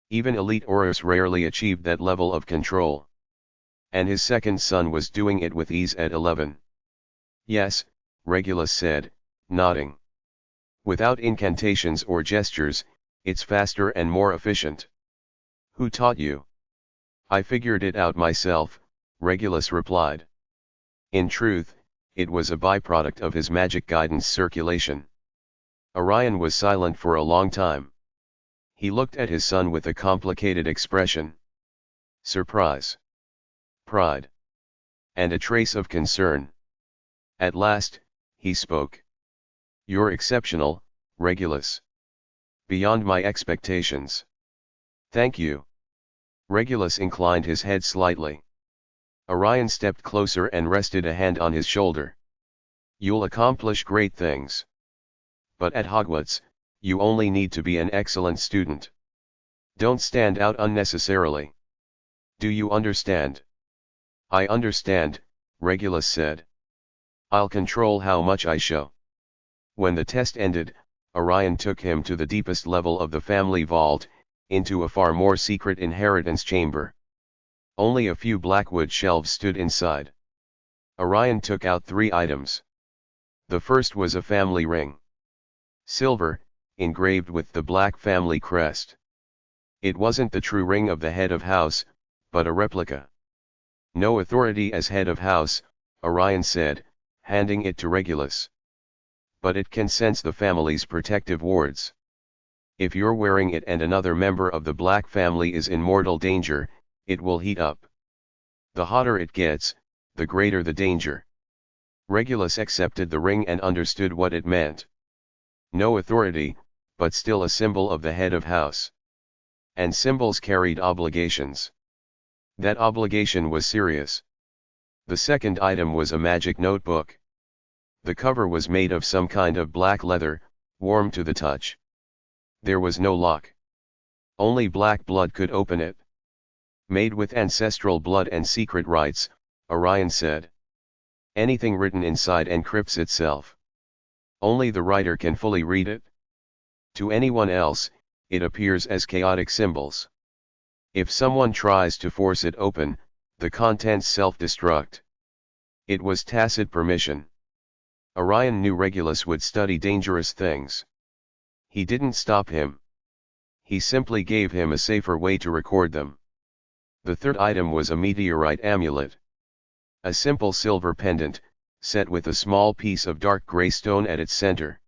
[SPEAKER 1] Even elite aurors rarely achieved that level of control. And his second son was doing it with ease at 11. "Yes," Regulus said, nodding. "Without incantations or gestures, it's faster and more efficient." "Who taught you?" "I figured it out myself," Regulus replied. In truth, it was a byproduct of his magic guidance circulation. Orion was silent for a long time. He looked at his son with a complicated expression. Surprise. Pride. And a trace of concern. At last, he spoke. "You're exceptional, Regulus. Beyond my expectations." "Thank you." Regulus inclined his head slightly. Orion stepped closer and rested a hand on his shoulder. "You'll accomplish great things. But at Hogwarts, you only need to be an excellent student. Don't stand out unnecessarily. Do you understand?" "I understand," Regulus said. "I'll control how much I show." When the test ended, Orion took him to the deepest level of the family vault, into a far more secret inheritance chamber. Only a few blackwood shelves stood inside. Orion took out 3 items. The first was a family ring. Silver, engraved with the Black family crest. It wasn't the true ring of the head of house, but a replica. "No authority as head of house," Orion said, handing it to Regulus. "But it can sense the family's protective wards. If you're wearing it and another member of the Black family is in mortal danger, it will heat up. The hotter it gets, the greater the danger." Regulus accepted the ring and understood what it meant. No authority, but still a symbol of the head of house. And symbols carried obligations. That obligation was serious. The second item was a magic notebook. The cover was made of some kind of black leather, warm to the touch. There was no lock. Only black blood could open it. "Made with ancestral blood and secret rites," Orion said. "Anything written inside encrypts itself. Only the writer can fully read it. To anyone else, it appears as chaotic symbols. If someone tries to force it open, the contents self-destruct." It was tacit permission. Orion knew Regulus would study dangerous things. He didn't stop him. He simply gave him a safer way to record them. The third item was a meteorite amulet. A simple silver pendant, set with a small piece of dark gray stone at its center.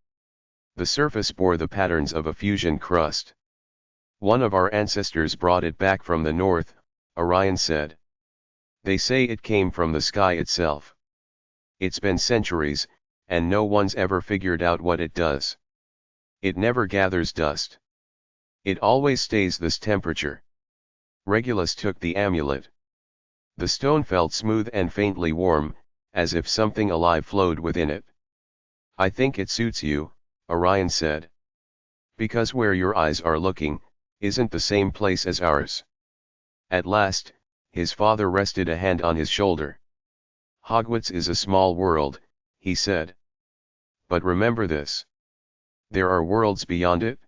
[SPEAKER 1] The surface bore the patterns of a fusion crust. One of our ancestors brought it back from the north, Orion said. They say it came from the sky itself. It's been centuries, and no one's ever figured out what it does. It never gathers dust. It always stays this temperature. Regulus took the amulet. The stone felt smooth and faintly warm, as if something alive flowed within it. I think it suits you, Orion said. Because where your eyes are looking, isn't the same place as ours. At last, his father rested a hand on his shoulder. Hogwarts is a small world, he said. But remember this. There are worlds beyond it.